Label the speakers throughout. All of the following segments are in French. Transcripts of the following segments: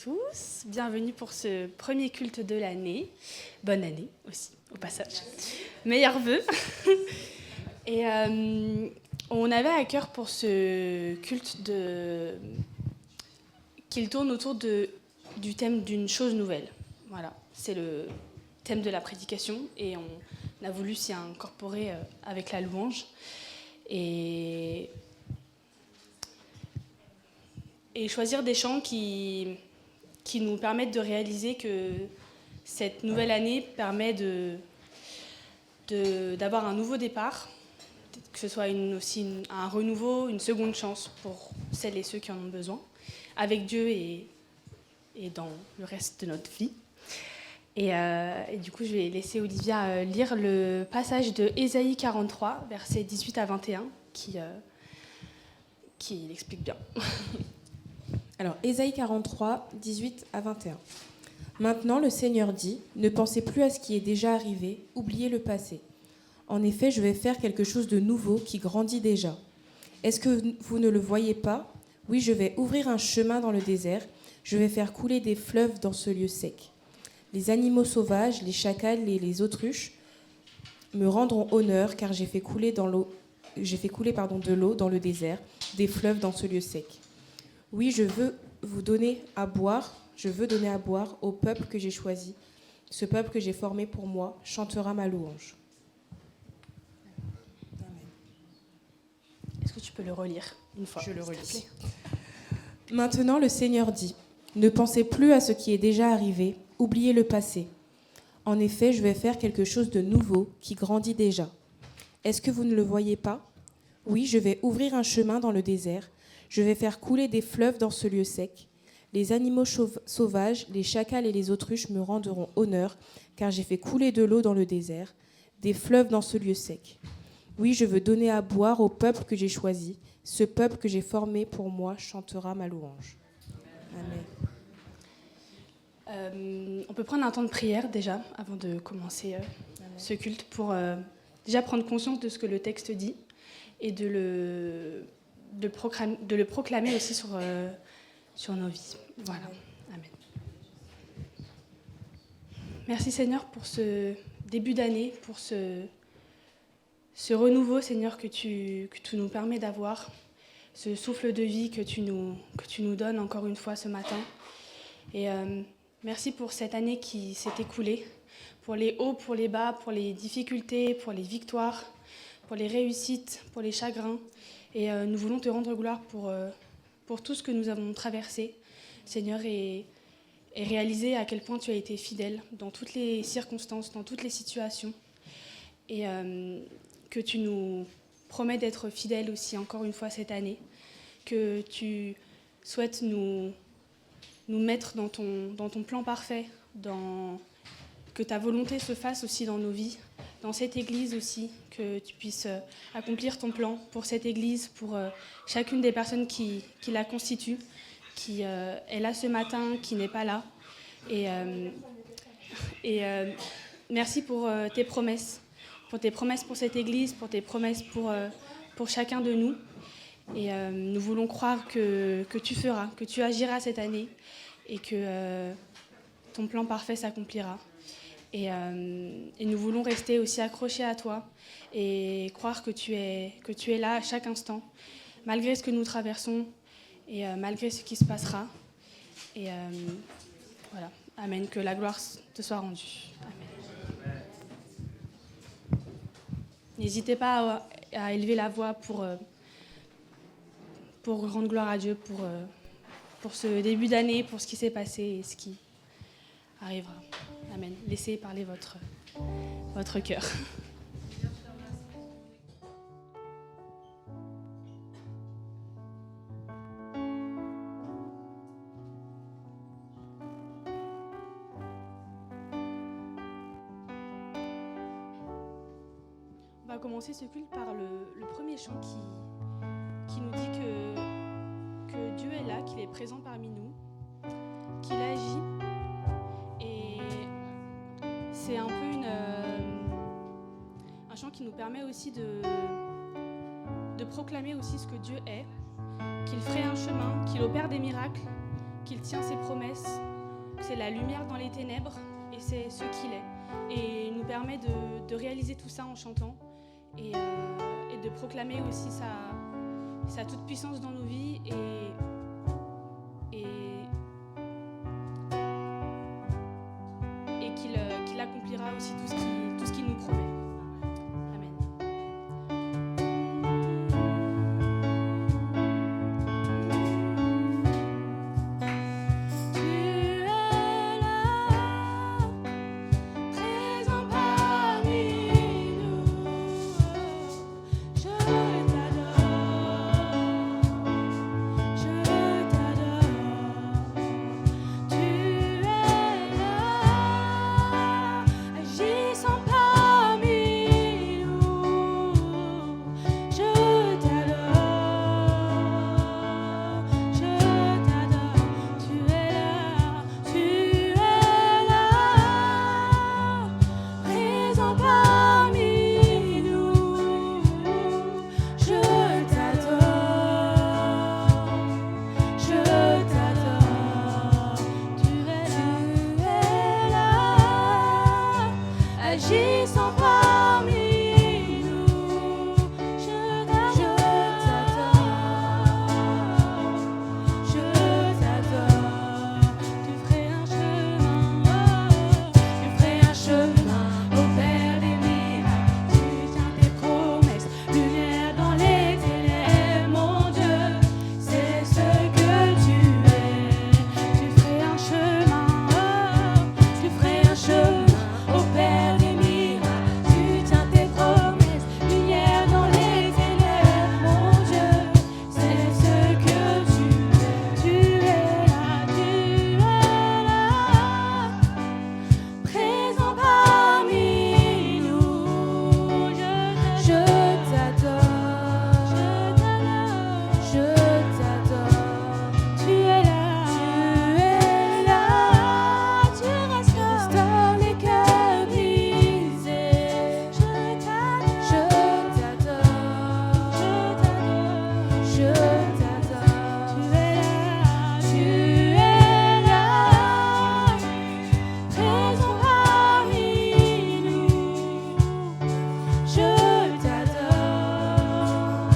Speaker 1: tous, bienvenue pour ce premier culte de l'année. Bonne année aussi, au passage. Meilleurs vœux. Et on avait à cœur pour ce culte qu'il tourne autour du thème d'une chose nouvelle. Voilà, c'est le thème de la prédication et on a voulu s'y incorporer avec la louange. Et choisir des chants qui nous permettent de réaliser que cette nouvelle année permet d'avoir un nouveau départ, que ce soit un renouveau, une seconde chance pour celles et ceux qui en ont besoin, avec Dieu et dans le reste de notre vie. Et du coup, je vais laisser Olivia lire le passage de Ésaïe 43, versets 18 à 21, qui l'explique bien.
Speaker 2: Alors, Ésaïe 43, 18 à 21. Maintenant, le Seigneur dit, ne pensez plus à ce qui est déjà arrivé, oubliez le passé. En effet, je vais faire quelque chose de nouveau qui grandit déjà. Est-ce que vous ne le voyez pas ? Oui, je vais ouvrir un chemin dans le désert, je vais faire couler des fleuves dans ce lieu sec. Les animaux sauvages, les chacals et les autruches me rendront honneur, car j'ai fait couler de l'eau dans le désert, des fleuves dans ce lieu sec. Oui, je veux donner à boire au peuple que j'ai choisi. Ce peuple que j'ai formé pour moi chantera ma louange.
Speaker 1: Amen. Est-ce que tu peux le relire une fois ?
Speaker 2: Je le relis. Maintenant, le Seigneur dit, ne pensez plus à ce qui est déjà arrivé, oubliez le passé. En effet, je vais faire quelque chose de nouveau qui grandit déjà. Est-ce que vous ne le voyez pas ? Oui, je vais ouvrir un chemin dans le désert. Je vais faire couler des fleuves dans ce lieu sec. Les animaux sauvages, les chacals et les autruches me rendront honneur, car j'ai fait couler de l'eau dans le désert, des fleuves dans ce lieu sec. Oui, je veux donner à boire au peuple que j'ai choisi. Ce peuple que j'ai formé pour moi chantera ma louange.
Speaker 1: Amen. On peut prendre un temps de prière déjà, avant de commencer ce culte, pour déjà prendre conscience de ce que le texte dit et de le proclamer aussi sur nos vies. Voilà. Amen. Merci Seigneur pour ce début d'année, pour ce renouveau Seigneur que tu nous permets d'avoir, ce souffle de vie que tu nous donnes encore une fois ce matin. Et merci pour cette année qui s'est écoulée, pour les hauts, pour les bas, pour les difficultés, pour les victoires, pour les réussites, pour les chagrins. Et nous voulons te rendre gloire pour tout ce que nous avons traversé, Seigneur, et réaliser à quel point tu as été fidèle dans toutes les circonstances, dans toutes les situations. Et que tu nous promets d'être fidèle aussi encore une fois cette année, que tu souhaites nous mettre dans ton plan parfait, que ta volonté se fasse aussi dans nos vies, dans cette Église aussi, que tu puisses accomplir ton plan pour cette Église, pour chacune des personnes qui la constituent, qui est là ce matin, qui n'est pas là. Et merci pour tes promesses pour cette Église, pour tes promesses pour chacun de nous. Et nous voulons croire que tu feras, que tu agiras cette année et que ton plan parfait s'accomplira. Et nous voulons rester aussi accrochés à toi et croire que tu es là à chaque instant, malgré ce que nous traversons et malgré ce qui se passera. Et voilà. Amen. Que la gloire te soit rendue. Amen. N'hésitez pas à élever la voix pour rendre gloire à Dieu pour ce début d'année, pour ce qui s'est passé et ce qui arrivera. Amen. Laissez parler votre cœur. On va commencer ce culte par le premier chant qui nous dit que Dieu est là, qu'il est présent parmi nous, qu'il agit. Et c'est un peu un chant qui nous permet aussi de proclamer aussi ce que Dieu est, qu'il ferait un chemin, qu'il opère des miracles, qu'il tient ses promesses, que c'est la lumière dans les ténèbres et c'est ce qu'il est. Et il nous permet de réaliser tout ça en chantant et de proclamer aussi sa toute-puissance dans nos vies et qu'il accomplira aussi tout ce qu'il nous promet. Amen.
Speaker 3: Agissant parmi nous, je t'adore, tu ferais un chemin au Père des miracles, tu tiens tes promesses, lumière dans les ténèbres, mon Dieu, c'est ce que tu es, tu ferais un chemin, tu ferais un chemin au Père des miracles, tu tiens tes promesses, lumière dans les ténèbres, mon Dieu, c'est ce que tu es là, présent parmi nous, je t'adore, tu es là, tu restaures les cœurs brisés, je t'adore, tu es là, présent parmi nous, je t'adore,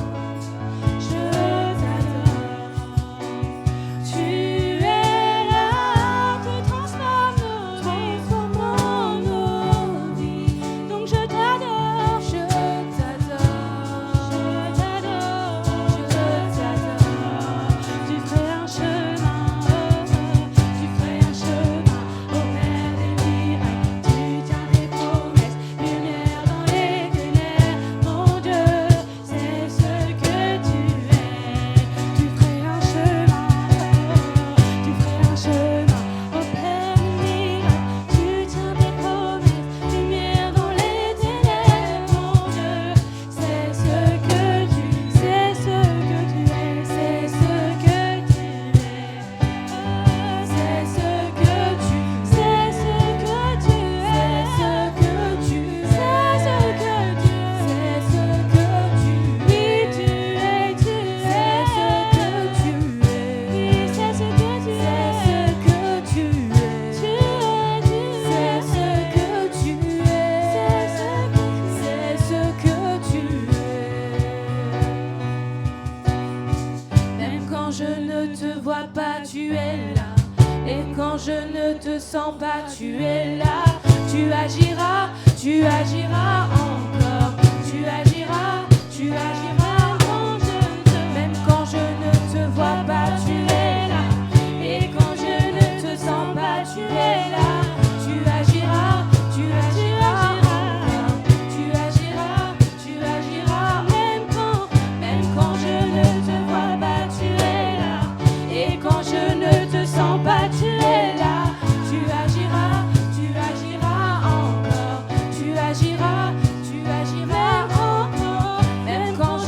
Speaker 3: tu es là, tu transformes nos vies, donc je t'adore, tu ferais un chemin, au Père des miracles, tu tiens tes promesses, lumière dans les ténèbres, mon Dieu, c'est ce que tu es, tu ferais un chemin, au Père des miracles, tu tiens tes promesses, lumière dans les ténèbres, mon Dieu, c'est ce que tu es, c'est ce que tu es, c'est ce que tu es, c'est ce que tu Même quand je ne te vois pas, tu es là. Et quand je ne te sens pas, tu es là. Tu agiras encore. Tu agiras quand je te. Même quand je ne te vois pas, tu es là. Et quand je ne te sens pas, tu es là. Tu agiras encore. Tu agiras même quand je ne te vois pas, tu es là. Et quand je ne te sens pas, tu es là. Tu agiras encore. Tu agiras encore. Même quand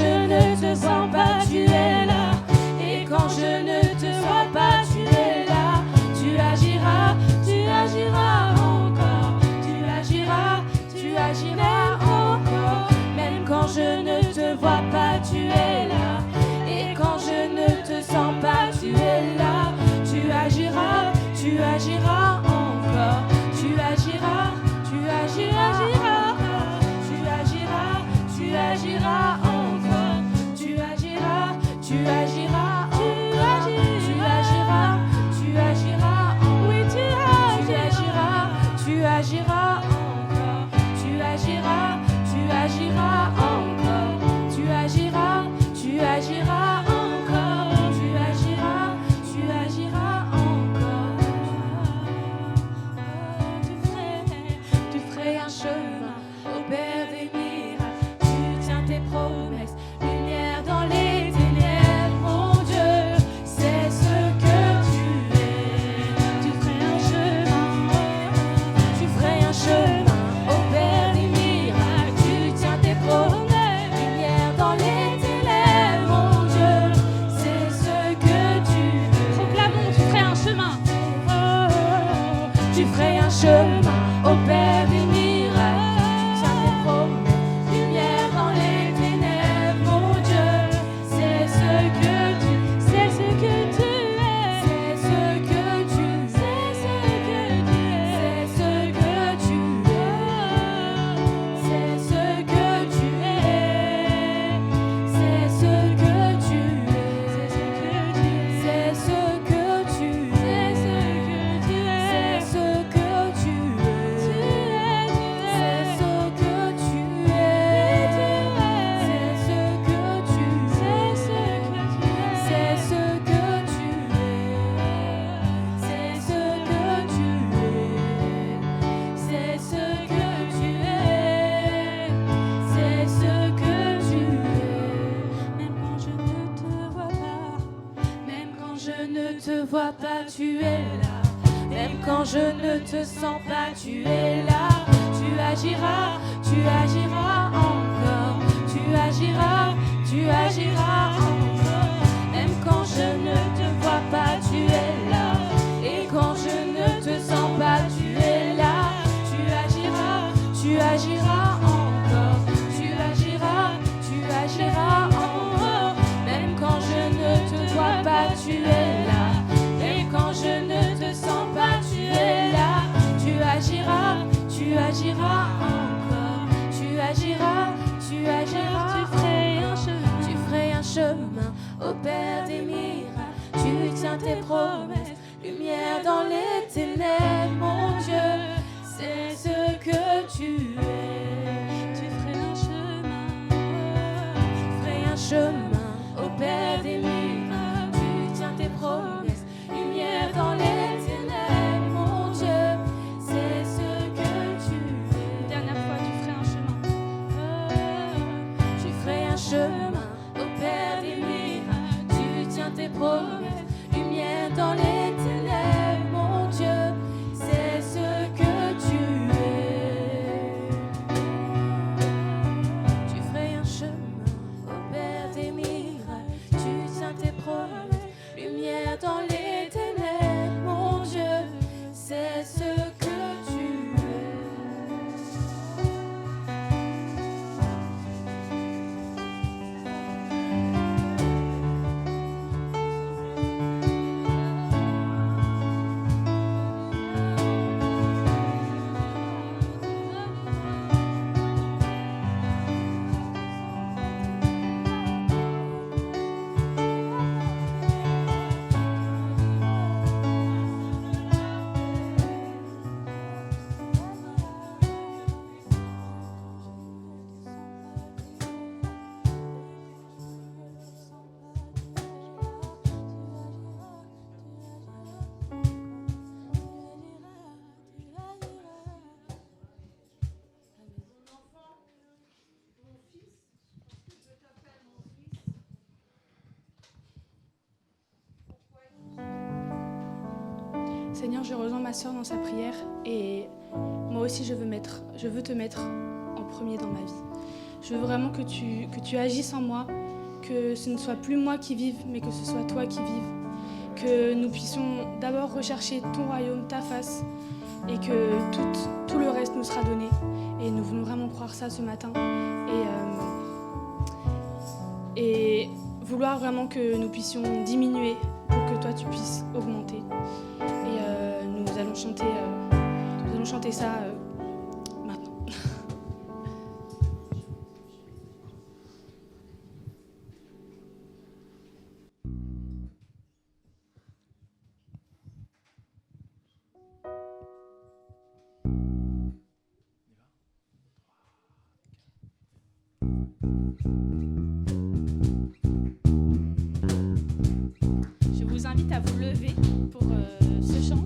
Speaker 3: ne te vois pas, tu es là. Même quand je ne te sens pas, tu es là. Tu agiras encore. Tu agiras encore. Même quand je ne te vois pas, tu es là. Et quand je ne te sens pas, tu es là. Tu agiras encore. Tu agiras encore. Même quand je ne te vois pas, tu es là. Et quand je ne te sens pas, tu es là. Tu agiras encore. Tu agiras. Tu ferais un chemin au Père des miracles. Tu tiens tes promesses, lumière dans les ténèbres, mon Dieu. C'est ce que tu es. Tu ferais un chemin au Père des miracles. Tu tiens tes promesses, lumière dans les ténèbres, mon Dieu. C'est ce que tu es. Une dernière fois, tu ferais un chemin. Tu ferais un chemin au Père des miracles. Tu tiens tes promesses, lumière dans les ténèbres, mon Dieu. C'est ce que tu es. Tu ferais un chemin au Père des miracles. Tu tiens tes promesses, lumière dans les ténèbres, mon Dieu. C'est ce que tu es.
Speaker 1: Seigneur, je rejoins ma sœur dans sa prière et moi aussi je veux te mettre en premier dans ma vie. Je veux vraiment que tu agisses en moi, que ce ne soit plus moi qui vive, mais que ce soit toi qui vive. Que nous puissions d'abord rechercher ton royaume, ta face, et que tout le reste nous sera donné. Et nous voulons vraiment croire ça ce matin. Et vouloir vraiment que nous puissions diminuer pour que toi tu puisses augmenter. Et nous allons chanter ça maintenant. Je vous invite à vous lever pour ce chant.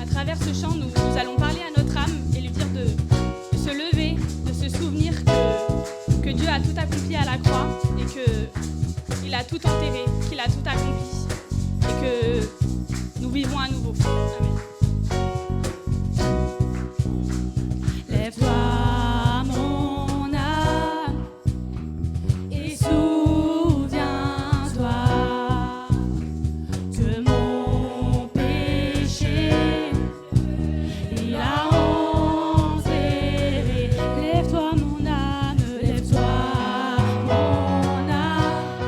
Speaker 1: À travers ce chant, nous allons parler à notre âme et lui dire de se lever, de se souvenir que Dieu a tout accompli à la croix et qu'il a tout enterré, qu'il a tout accompli et que nous vivons à nouveau. Amen.
Speaker 3: Lève-toi, mon âme, et souviens-toi que mon péché il a enterré. Lève-toi, mon âme,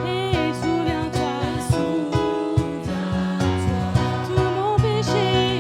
Speaker 3: et souviens-toi, tout mon péché.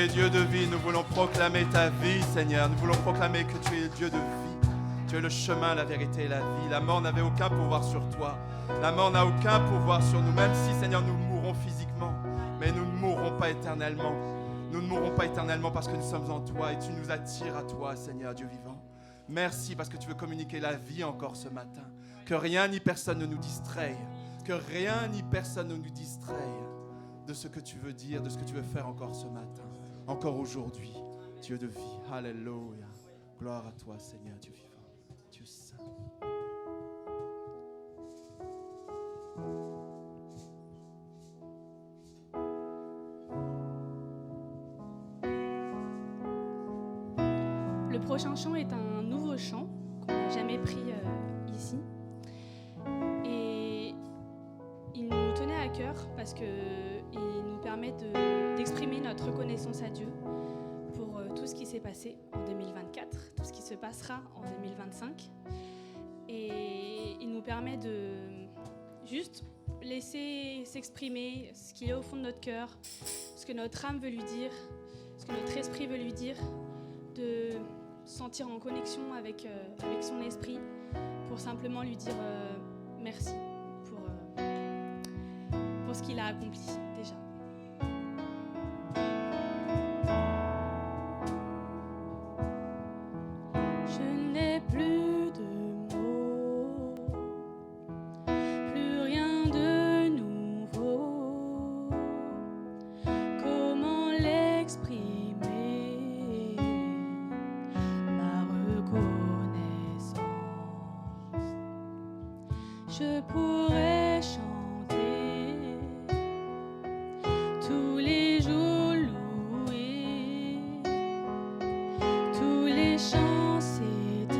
Speaker 4: es Dieu de vie, nous voulons proclamer ta vie, Seigneur. Nous voulons proclamer que tu es Dieu de vie. Tu es le chemin, la vérité et la vie. La mort n'avait aucun pouvoir sur toi. La mort n'a aucun pouvoir sur nous, même si, Seigneur, nous mourrons physiquement. Mais nous ne mourrons pas éternellement. Nous ne mourrons pas éternellement parce que nous sommes en toi et tu nous attires à toi, Seigneur Dieu vivant. Merci parce que tu veux communiquer la vie encore ce matin. Que rien ni personne ne nous distraie. Que rien ni personne ne nous distraie de ce que tu veux dire, de ce que tu veux faire encore ce matin, encore aujourd'hui, Dieu de vie. Alléluia. Gloire à toi, Seigneur Dieu vivant, Dieu saint.
Speaker 1: Le prochain chant est un nouveau chant qu'on n'a jamais pris ici. Et il nous tenait à cœur parce qu'il nous permet d'exprimer notre reconnaissance à Dieu pour tout ce qui s'est passé en 2024, tout ce qui se passera en 2025. Et il nous permet de juste laisser s'exprimer ce qu'il y a au fond de notre cœur, ce que notre âme veut lui dire, ce que notre esprit veut lui dire, de sentir en connexion avec son esprit pour simplement lui dire merci pour ce qu'il a accompli déjà.
Speaker 3: Je n'ai plus de mots, plus rien de nouveau. Comment l'exprimer? Je pourrais chanter tous les jours, louer tous les chants s'éteignent,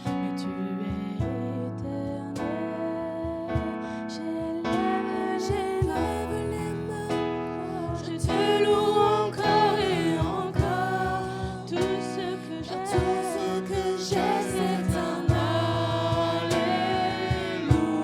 Speaker 3: mais tu es éternel. J'élève les mains, je te loue encore et encore. Tout ce que j'ai, c'est un Alléluia.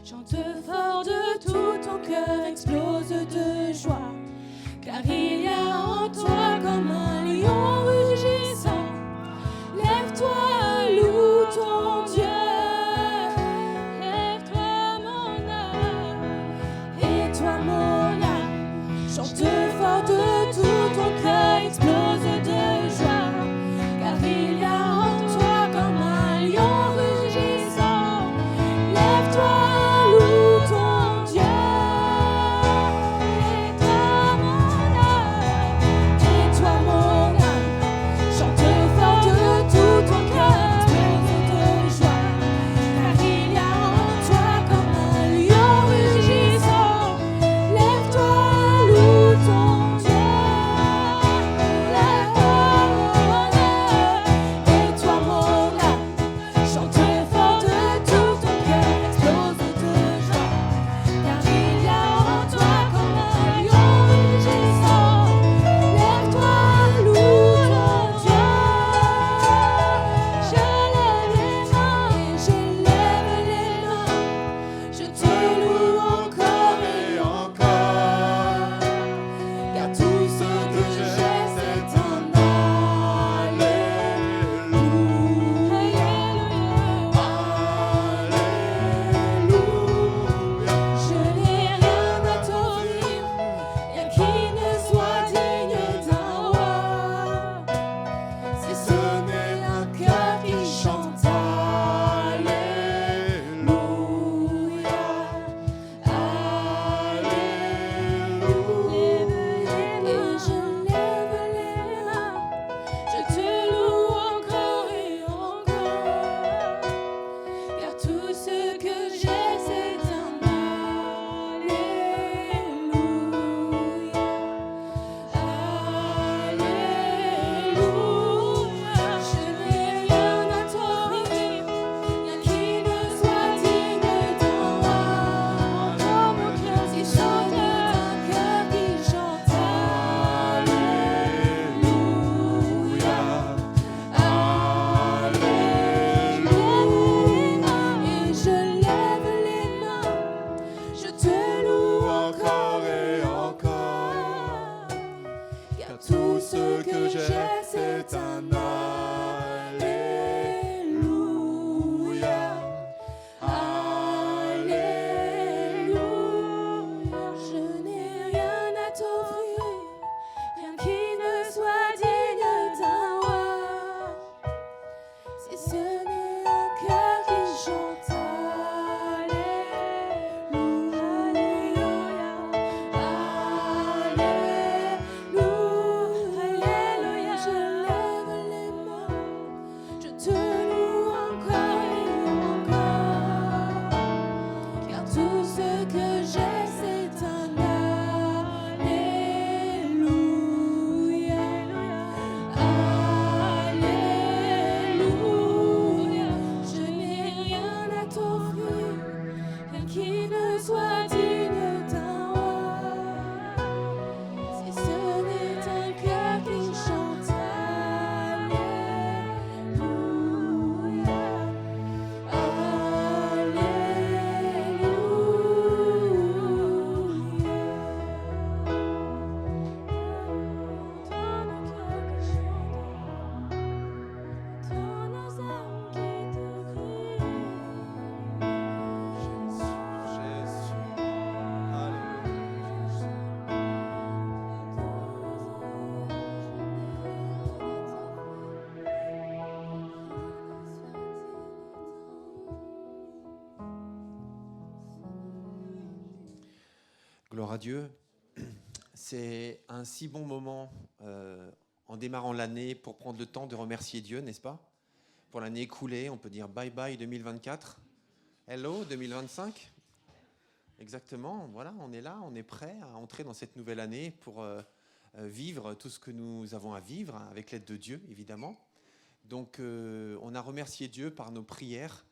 Speaker 3: Chante fort de tout ton cœur, explose de joie. Car il y a en toi comme un lion rugissant. Lève-toi, loue ton Dieu. Lève-toi mon âme, et toi mon âme. Chante fort de tout ton cœur, explose de joie. Car il y a en toi comme un lion rugissant. Lève-toi, loue ton Dieu. Et toi mon âme, et toi mon âme. Chante fort de tout ton cœur, explose de joie. Car il y a en toi comme un lion rugissant. Lève-toi, loue ton Dieu. Lève-toi mon âme, et toi mon âme. Chante fort de tout ton cœur, explose de joie. Car il y a en toi comme un lion rugissant. Lève-toi, loue ton Dieu. Je lève les mains et je lève les mains. Je te loue encore et encore. Car tout ce que j'ai, c'est un Alléluia. Je n'ai rien à t'offrir, rien qui ne soit digne d'un roi. Si ce n'est un cœur qui chante Alléluia, Alléluia. Et je lève les mains, je te loue encore et encore. Car tout ce que j'ai, c'est un Alléluia, Alléluia. Je n'ai rien à t'offrir, rien qui ne soit digne d'un roi. Entends mon cœur qui chante, un cœur qui chante Alléluia, Alléluia. Et je lève les mains, je te loue encore et encore. Car tout ce que j'ai, c'est un Alléluia, Alléluia. Je n'ai rien à t'offrir, rien qui ne soit digne d'un roi. Si ce n'est un cœur qui chante Alléluia, Alléluia, Alléluia. Je lève les mains, je te loue encore et encore. Car tout ce que j'ai, c'est un Alléluia, Alléluia. Je n'ai rien à t'offrir, rien qui ne soit digne d'un roi. Si ce n'est un cœur qui chante Alléluia,
Speaker 4: Jésus. Alléluia.
Speaker 5: Gloire à Dieu. C'est un si bon moment en démarrant l'année pour prendre le temps de remercier Dieu, n'est-ce pas? Pour l'année écoulée, on peut dire bye bye 2024. Hello 2025. Exactement, voilà, on est là, on est prêt à entrer dans cette nouvelle année pour vivre tout ce que nous avons à vivre, avec l'aide de Dieu, évidemment. Donc, on a remercié Dieu par nos prières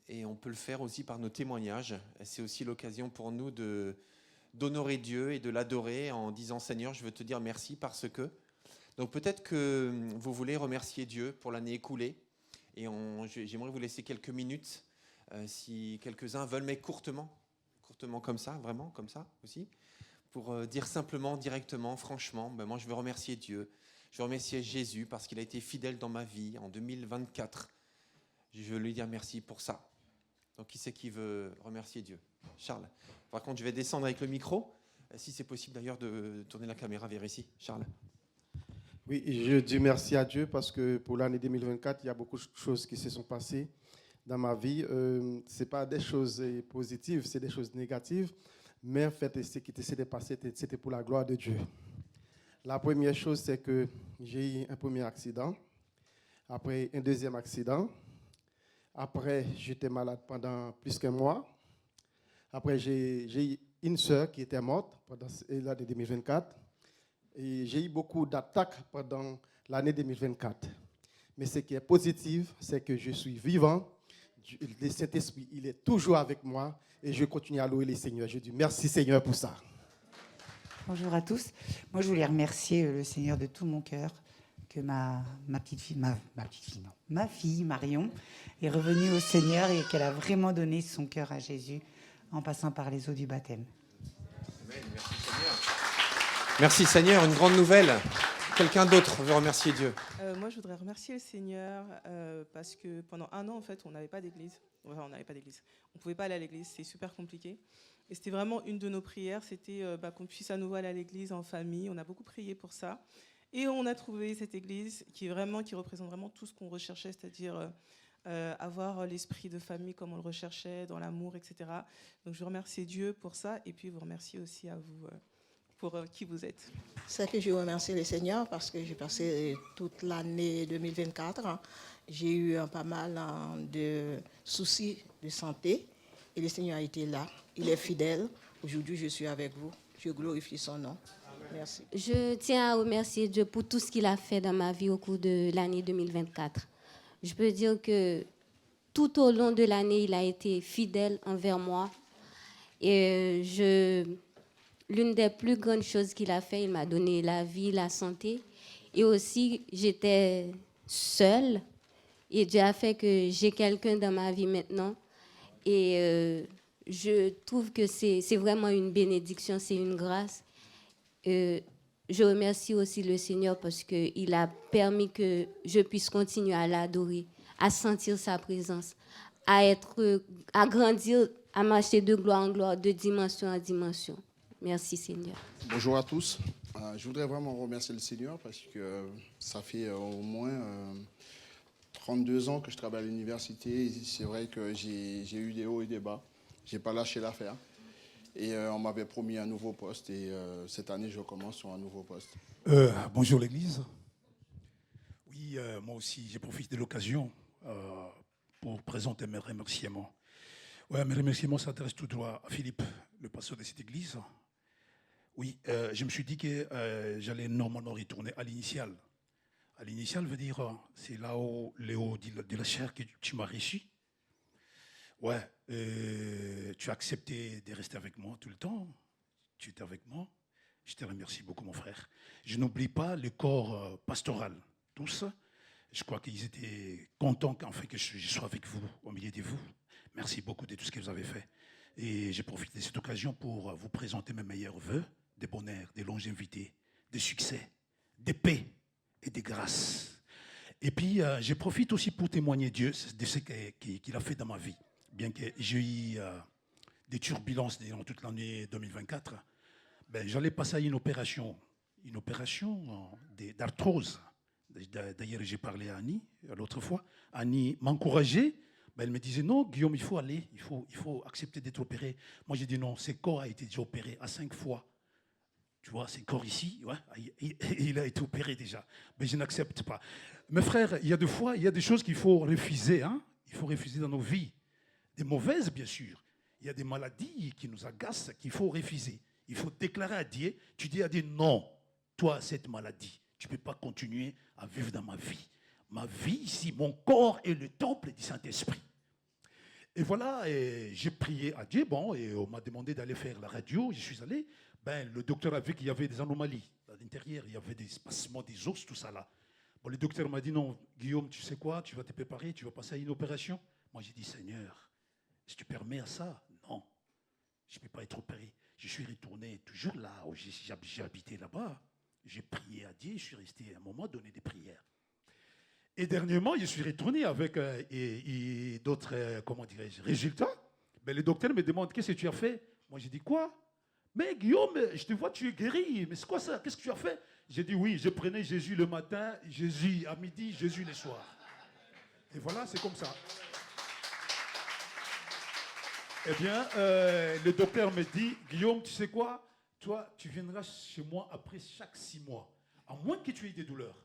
Speaker 5: et on peut le faire aussi par nos témoignages. C'est aussi l'occasion pour nous d'honorer Dieu et de l'adorer en disant « Seigneur, je veux te dire merci parce que… » Donc, peut-être que vous voulez remercier Dieu pour l'année écoulée et j'aimerais vous laisser quelques minutes Si quelques-uns veulent, mais courtement comme ça, vraiment comme ça aussi, pour dire simplement, directement, franchement, ben moi je veux remercier Dieu, je veux remercier Jésus parce qu'il a été fidèle dans ma vie en 2024. Je veux lui dire merci pour ça. Donc qui c'est qui veut remercier Dieu? Charles. Par contre, je vais descendre avec le micro, si c'est possible d'ailleurs de tourner la caméra vers ici. Charles.
Speaker 6: Oui, je dis merci à Dieu parce que pour l'année 2024, il y a beaucoup de choses qui se sont passées dans ma vie. Ce n'est pas des choses positives, c'est des choses négatives. Mais en fait, ce qui s'était passé, c'était pour la gloire de Dieu. La première chose, c'est que j'ai eu un premier accident. Après, un deuxième accident. Après, j'étais malade pendant plus qu'un mois. Après, j'ai eu une sœur qui était morte pendant l'année 2024. Et j'ai eu beaucoup d'attaques pendant l'année 2024. Mais ce qui est positif, c'est que je suis vivant. Le Saint-Esprit, il est toujours avec moi. Et je continue à louer le Seigneur. Je dis merci Seigneur pour ça.
Speaker 7: Bonjour à tous. Moi, je voulais remercier le Seigneur de tout mon cœur que ma fille Marion est revenue au Seigneur et qu'elle a vraiment donné son cœur à Jésus en passant par les eaux du baptême.
Speaker 5: Amen. Merci Seigneur. Merci Seigneur, une grande nouvelle. Quelqu'un d'autre veut remercier Dieu?
Speaker 8: Moi, je voudrais remercier le Seigneur parce que pendant un an, en fait, on n'avait pas d'église. Enfin, on n'avait pas d'église. On ne pouvait pas aller à l'église, c'est super compliqué. Et c'était vraiment une de nos prières, c'était qu'on puisse à nouveau aller à l'église en famille. On a beaucoup prié pour ça. Et on a trouvé cette église qui représente vraiment tout ce qu'on recherchait, c'est-à-dire avoir l'esprit de famille comme on le recherchait, dans l'amour, etc. Donc, je remercie Dieu pour ça et puis vous remercier aussi à vous pour qui vous êtes.
Speaker 9: C'est que je remercie le Seigneur parce que j'ai passé toute l'année 2024. J'ai eu pas mal de soucis de santé et le Seigneur a été là. Il est fidèle. Aujourd'hui, je suis avec vous. Je glorifie son nom. Merci.
Speaker 10: Je tiens à remercier Dieu pour tout ce qu'il a fait dans ma vie au cours de l'année 2024. Je peux dire que tout au long de l'année, il a été fidèle envers moi. Et l'une des plus grandes choses qu'il a fait, il m'a donné la vie, la santé. Et aussi, j'étais seule. Et Dieu a fait que j'ai quelqu'un dans ma vie maintenant. Et je trouve que c'est vraiment une bénédiction, c'est une grâce. Je remercie aussi le Seigneur parce qu'il a permis que je puisse continuer à l'adorer, à sentir sa présence, à grandir, à marcher de gloire en gloire, de dimension en dimension. Merci Seigneur.
Speaker 11: Bonjour à tous. Je voudrais vraiment remercier le Seigneur parce que ça fait au moins 32 ans que je travaille à l'université. C'est vrai que j'ai eu des hauts et des bas. Je n'ai pas lâché l'affaire. Et on m'avait promis un nouveau poste. Et cette année, je commence sur un nouveau poste.
Speaker 12: Bonjour l'Église. Oui, moi aussi, j'ai profité de l'occasion pour présenter mes remerciements. Ouais, mes remerciements s'adressent tout droit à Philippe, le pasteur de cette église. Oui, je me suis dit que j'allais normalement retourner à l'initial. À l'initial veut dire, c'est là où Léo de la chair que tu m'as reçu. Ouais, tu as accepté de rester avec moi tout le temps. Tu étais avec moi. Je te remercie beaucoup, mon frère. Je n'oublie pas le corps pastoral. Tous, je crois qu'ils étaient contents que je sois avec vous, au milieu de vous. Merci beaucoup de tout ce que vous avez fait. Et j'ai profité de cette occasion pour vous présenter mes meilleurs vœux de bonheur, de longévité, de succès, de paix et de grâce. Et puis, je profite aussi pour témoigner Dieu de ce qu'il a fait dans ma vie. Bien que j'ai eu des turbulences dans toute l'année 2024, j'allais passer à une opération d'arthrose. D'ailleurs, j'ai parlé à Annie l'autre fois. Annie m'encourageait. Elle me disait, non, Guillaume, il faut aller, il faut accepter d'être opéré. Moi, j'ai dit non, ce corps a été déjà opéré à 5 fois. Tu vois, ce corps ici, ouais, il a été opéré déjà. Mais je n'accepte pas. Mes frères, il y a des fois, il y a des choses qu'il faut refuser. Hein? Il faut refuser dans nos vies. Des mauvaises, bien sûr. Il y a des maladies qui nous agacent, qu'il faut refuser. Il faut déclarer à Dieu, tu dis à Dieu, non, toi, cette maladie, tu ne peux pas continuer à vivre dans ma vie. Ma vie ici, mon corps est le temple du Saint-Esprit. Et voilà, j'ai prié à Dieu, et on m'a demandé d'aller faire la radio, je suis allé. Le docteur a vu qu'il y avait des anomalies à l'intérieur, il y avait des espacements des os, tout ça là. Le docteur m'a dit, non, Guillaume, tu sais quoi, tu vas te préparer, tu vas passer à une opération. Moi, j'ai dit, Seigneur, Si tu permets à ça, non. Je ne peux pas être opéré. Je suis retourné toujours là où j'ai habité là-bas. J'ai prié à Dieu, je suis resté à un moment donné des prières. Et dernièrement, je suis retourné avec d'autres résultats. Mais le docteur me demande, qu'est-ce que tu as fait? Moi, j'ai dit, quoi? Mais Guillaume, je te vois, tu es guéri. Mais c'est quoi ça? Qu'est-ce que tu as fait? J'ai dit, oui, je prenais Jésus le matin, Jésus à midi, Jésus le soir. Et voilà, c'est comme ça. Eh bien, le docteur me dit, Guillaume, tu sais quoi? Toi, tu viendras chez moi après chaque 6 mois. À moins que tu aies des douleurs.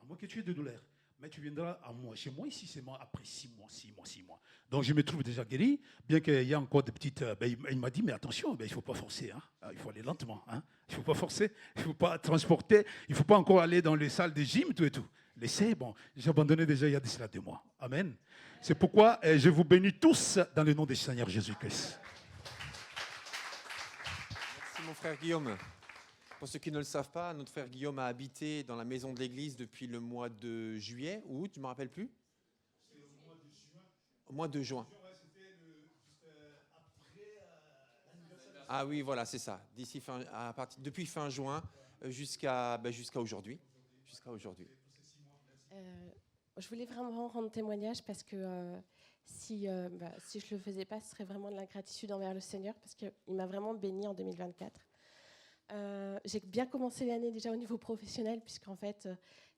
Speaker 12: À moins que tu aies des douleurs. Mais tu viendras chez moi ici, c'est moi après 6 mois. Donc je me trouve déjà guéri, bien qu'il y ait encore des petites... il m'a dit, mais attention, il ne faut pas forcer, hein. Il faut aller lentement. Hein. Il ne faut pas forcer, il ne faut pas transporter, il ne faut pas encore aller dans les salles de gym, tout et tout. Laissez, bon, j'ai abandonné déjà il y a de cela 2 mois. Amen. C'est pourquoi je vous bénis tous dans le nom du Seigneur Jésus-Christ.
Speaker 5: Merci mon frère Guillaume. Pour ceux qui ne le savent pas, notre frère Guillaume a habité dans la maison de l'église depuis le mois de juillet ou août, je ne me rappelle plus.
Speaker 12: C'est le mois de juin.
Speaker 5: Au mois de juin. Ah oui, voilà, c'est ça. Depuis fin juin jusqu'à aujourd'hui.
Speaker 13: Je voulais vraiment rendre témoignage parce que si je ne le faisais pas, ce serait vraiment de l'ingratitude envers le Seigneur parce qu'il m'a vraiment béni en 2024. J'ai bien commencé l'année déjà au niveau professionnel puisqu'en fait,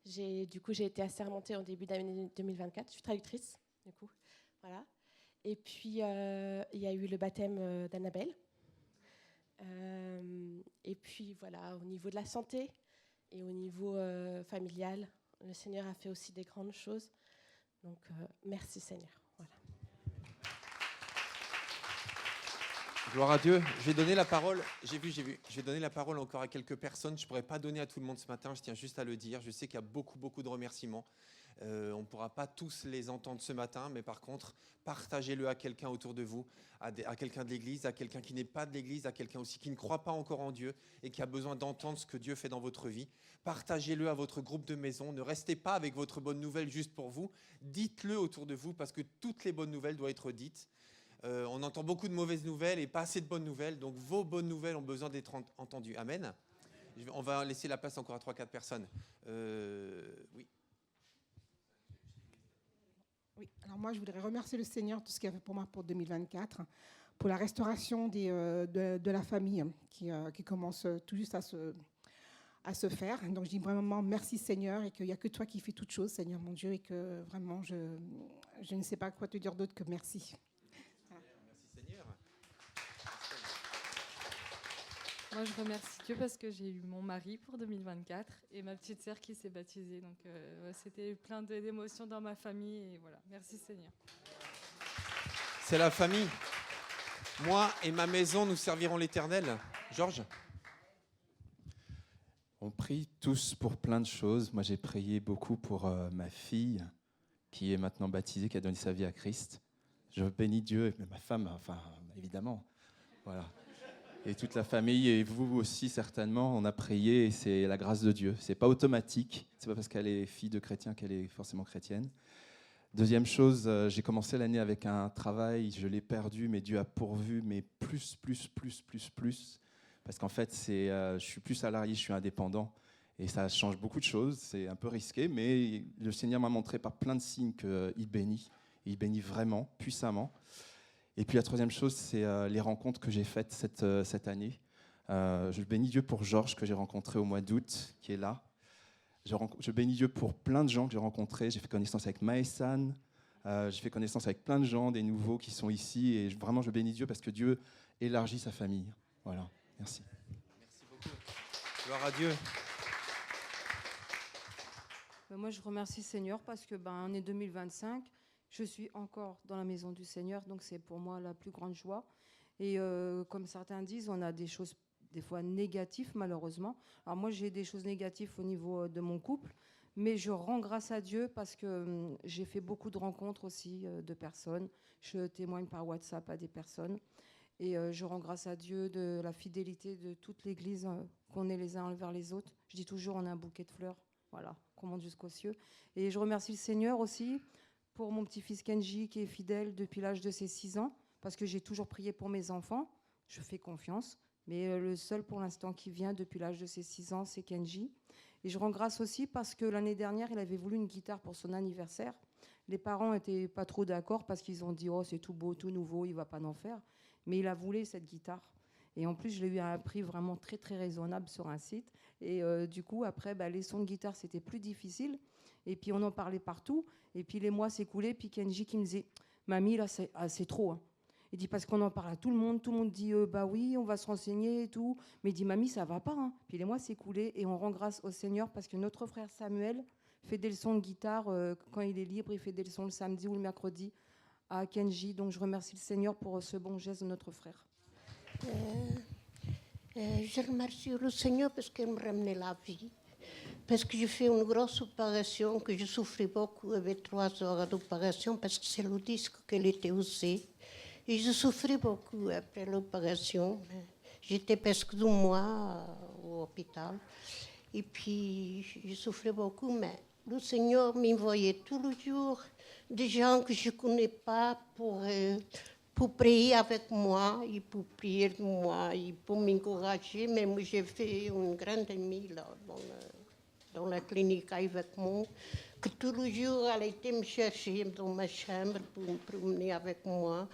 Speaker 13: j'ai été assermentée en début d'année 2024. Je suis traductrice, du coup. Voilà. Et puis, il y a eu le baptême d'Annabelle. Et puis, voilà, au niveau de la santé et au niveau familial, le Seigneur a fait aussi des grandes choses. Donc, merci Seigneur. Voilà.
Speaker 5: Gloire à Dieu. Je vais donner la parole. J'ai vu. Je vais donner la parole encore à quelques personnes. Je ne pourrais pas donner à tout le monde ce matin. Je tiens juste à le dire. Je sais qu'il y a beaucoup de remerciements. On ne pourra pas tous les entendre ce matin, mais par contre, partagez-le à quelqu'un autour de vous, à quelqu'un de l'Église, à quelqu'un qui n'est pas de l'Église, à quelqu'un aussi qui ne croit pas encore en Dieu et qui a besoin d'entendre ce que Dieu fait dans votre vie. Partagez-le à votre groupe de maison. Ne restez pas avec votre bonne nouvelle juste pour vous. Dites-le autour de vous parce que toutes les bonnes nouvelles doivent être dites. On entend beaucoup de mauvaises nouvelles et pas assez de bonnes nouvelles. Donc vos bonnes nouvelles ont besoin d'être entendues. Amen. On va laisser la place encore à 3-4 personnes. Oui.
Speaker 14: Oui, alors moi je voudrais remercier le Seigneur tout ce qu'il a fait pour moi pour 2024, pour la restauration de la famille qui commence tout juste à se faire. Donc je dis vraiment merci Seigneur et qu'il n'y a que toi qui fais toutes choses, Seigneur mon Dieu, et que vraiment je ne sais pas quoi te dire d'autre que merci.
Speaker 15: Moi, je remercie Dieu parce que j'ai eu mon mari pour 2024 et ma petite sœur qui s'est baptisée. Donc, c'était plein d'émotions dans ma famille. Et voilà, merci Seigneur.
Speaker 5: C'est la famille. Moi et ma maison, nous servirons l'Éternel. Georges ?
Speaker 16: On prie tous pour plein de choses. Moi, j'ai prié beaucoup pour ma fille qui est maintenant baptisée, qui a donné sa vie à Christ. Je bénis Dieu et ma femme, enfin, évidemment. Voilà. Et toute la famille, et vous aussi certainement, on a prié et c'est la grâce de Dieu. C'est pas automatique, c'est pas parce qu'elle est fille de chrétien qu'elle est forcément chrétienne. Deuxième chose, j'ai commencé l'année avec un travail, je l'ai perdu, mais Dieu a pourvu, mais plus. Parce qu'en fait, je suis plus salarié, je suis indépendant, et ça change beaucoup de choses. C'est un peu risqué, mais le Seigneur m'a montré par plein de signes qu'il bénit. Il bénit vraiment, puissamment. Et puis la troisième chose, c'est les rencontres que j'ai faites cette année. Je bénis Dieu pour Georges, que j'ai rencontré au mois d'août, qui est là. Je bénis Dieu pour plein de gens que j'ai rencontrés. J'ai fait connaissance avec Maësan. J'ai fait connaissance avec plein de gens, des nouveaux qui sont ici. Et vraiment, je bénis Dieu parce que Dieu élargit sa famille. Voilà, merci.
Speaker 5: Merci beaucoup. Gloire à Dieu.
Speaker 17: Moi, je remercie le Seigneur parce que en 2025, je suis encore dans la maison du Seigneur, donc c'est pour moi la plus grande joie. Et comme certains disent, on a des choses des fois négatives, malheureusement. Alors moi, j'ai des choses négatives au niveau de mon couple, mais je rends grâce à Dieu parce que j'ai fait beaucoup de rencontres aussi de personnes. Je témoigne par WhatsApp à des personnes. Et je rends grâce à Dieu de la fidélité de toute l'Église, qu'on est les uns envers les autres. Je dis toujours, on a un bouquet de fleurs, voilà, qu'on monte jusqu'aux cieux. Et je remercie le Seigneur aussi pour mon petit-fils Kenji qui est fidèle depuis l'âge de ses 6 ans, parce que j'ai toujours prié pour mes enfants. Je fais confiance. Mais le seul pour l'instant qui vient depuis l'âge de ses 6 ans, c'est Kenji. Et je rends grâce aussi parce que l'année dernière, il avait voulu une guitare pour son anniversaire. Les parents n'étaient pas trop d'accord parce qu'ils ont dit « Oh, c'est tout beau, tout nouveau, il ne va pas en faire ». Mais il a voulu cette guitare. Et en plus, je l'ai eu à un prix vraiment très, très raisonnable sur un site. Et du coup, après, les sons de guitare, c'était plus difficile. Et puis, on en parlait partout. Et puis, les mois s'écoulaient. Puis Kenji qui me disait « Mamie, là, c'est trop. Hein. » Il dit parce qu'on en parle à tout le monde dit bah oui, on va se renseigner et tout. Mais il dit mamie, ça va pas. Hein. Puis les mois s'écoulaient et on rend grâce au Seigneur parce que notre frère Samuel fait des leçons de guitare quand il est libre. Il fait des leçons le samedi ou le mercredi à Kenji. Donc je remercie le Seigneur pour ce bon geste de notre frère.
Speaker 18: Je remercie le Seigneur parce qu'il me ramenait la vie. Parce que j'ai fait une grosse opération, que je souffrais beaucoup avec 3 heures d'opération parce que c'est le disque qu'elle était aussi. Et je souffrais beaucoup après l'opération. J'étais presque 2 mois au hôpital. Et puis, je souffrais beaucoup, mais le Seigneur m'envoyait tous les jours des gens que je ne connais pas pour prier avec moi, et pour prier de moi, et pour m'encourager. Même j'ai fait une grande amie là, dans la clinique avec moi, que tous les jours, elle était me chercher dans ma chambre pour me promener avec moi.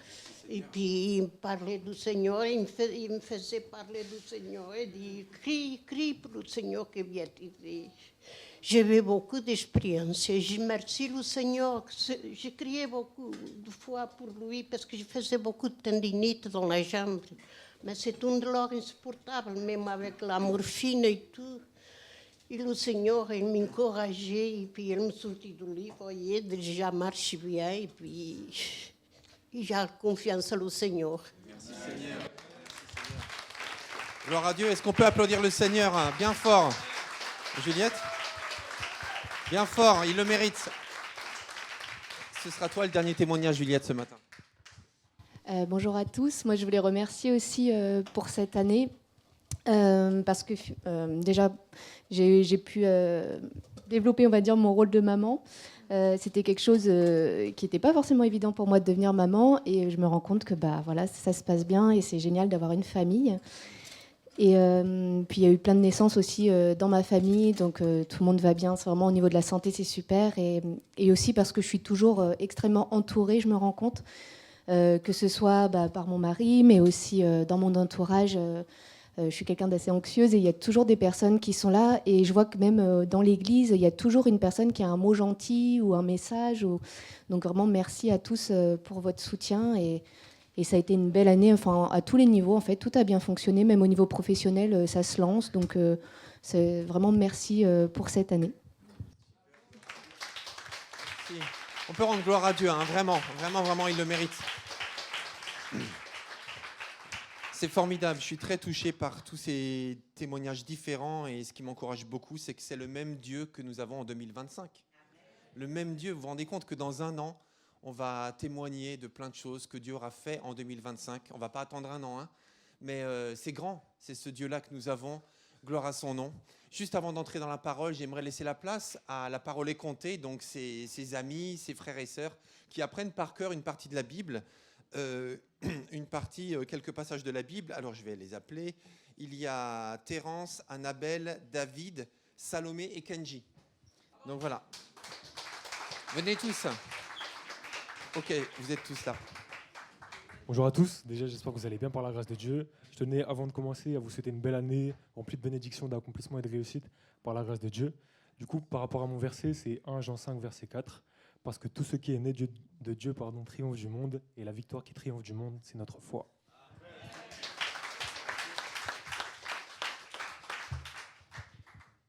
Speaker 18: Et puis, il me parlait du Seigneur, il me faisait parler du Seigneur. Il dit, crie pour le Seigneur qui vient t'aider. J'avais beaucoup d'expérience et je remercie le Seigneur. Je criais beaucoup de fois pour lui parce que je faisais beaucoup de tendinite dans la jambe. Mais c'est une douleur insupportable, même avec la morphine et tout. Et le Seigneur, il m'encourageait, et puis il me sortit du lit, voyez, déjà marche bien, et puis j'ai confiance au Seigneur.
Speaker 5: Merci Seigneur. Gloire à Dieu. Est-ce qu'on peut applaudir le Seigneur bien fort? Juliette? Bien fort, il le mérite. Ce sera toi le dernier témoignage, Juliette, ce matin.
Speaker 19: Bonjour à tous. Moi, je voulais remercier aussi pour cette année. Parce que déjà, j'ai pu développer, on va dire, mon rôle de maman. C'était quelque chose qui n'était pas forcément évident pour moi de devenir maman. Et je me rends compte que voilà, ça se passe bien et c'est génial d'avoir une famille. Et puis, il y a eu plein de naissances aussi dans ma famille. Donc, tout le monde va bien. C'est vraiment au niveau de la santé, c'est super. Et aussi parce que je suis toujours extrêmement entourée, je me rends compte. Que ce soit par mon mari, mais aussi dans mon entourage. Je suis quelqu'un d'assez anxieuse et il y a toujours des personnes qui sont là. Et je vois que même dans l'église, il y a toujours une personne qui a un mot gentil ou un message. Donc vraiment, merci à tous pour votre soutien. Et ça a été une belle année, enfin, à tous les niveaux. En fait, tout a bien fonctionné, même au niveau professionnel, ça se lance. Donc c'est vraiment merci pour cette année.
Speaker 5: Merci. On peut rendre gloire à Dieu, hein, vraiment, il le mérite. C'est formidable, je suis très touché par tous ces témoignages différents et ce qui m'encourage beaucoup, c'est que c'est le même Dieu que nous avons en 2025. Le même Dieu, vous vous rendez compte que dans 1 an, on va témoigner de plein de choses que Dieu aura fait en 2025. On ne va pas attendre 1 an, hein, mais c'est grand, c'est ce Dieu-là que nous avons, gloire à son nom. Juste avant d'entrer dans la parole, j'aimerais laisser la place à La Parole est comptée, donc ses amis, ses frères et sœurs qui apprennent par cœur une partie de la Bible. Quelques passages de la Bible. Alors je vais les appeler. Il y a Terence, Annabelle, David, Salomé et Kenji. Donc voilà. Venez tous. Ok, vous êtes tous là.
Speaker 20: Bonjour à tous. Déjà, j'espère que vous allez bien par la grâce de Dieu. Je tenais, avant de commencer, à vous souhaiter une belle année remplie de bénédictions, d'accomplissements et de réussite par la grâce de Dieu. Du coup, par rapport à mon verset, c'est 1 Jean 5, verset 4. Parce que tout ce qui est né de Dieu triomphe du monde, et la victoire qui triomphe du monde, c'est notre foi.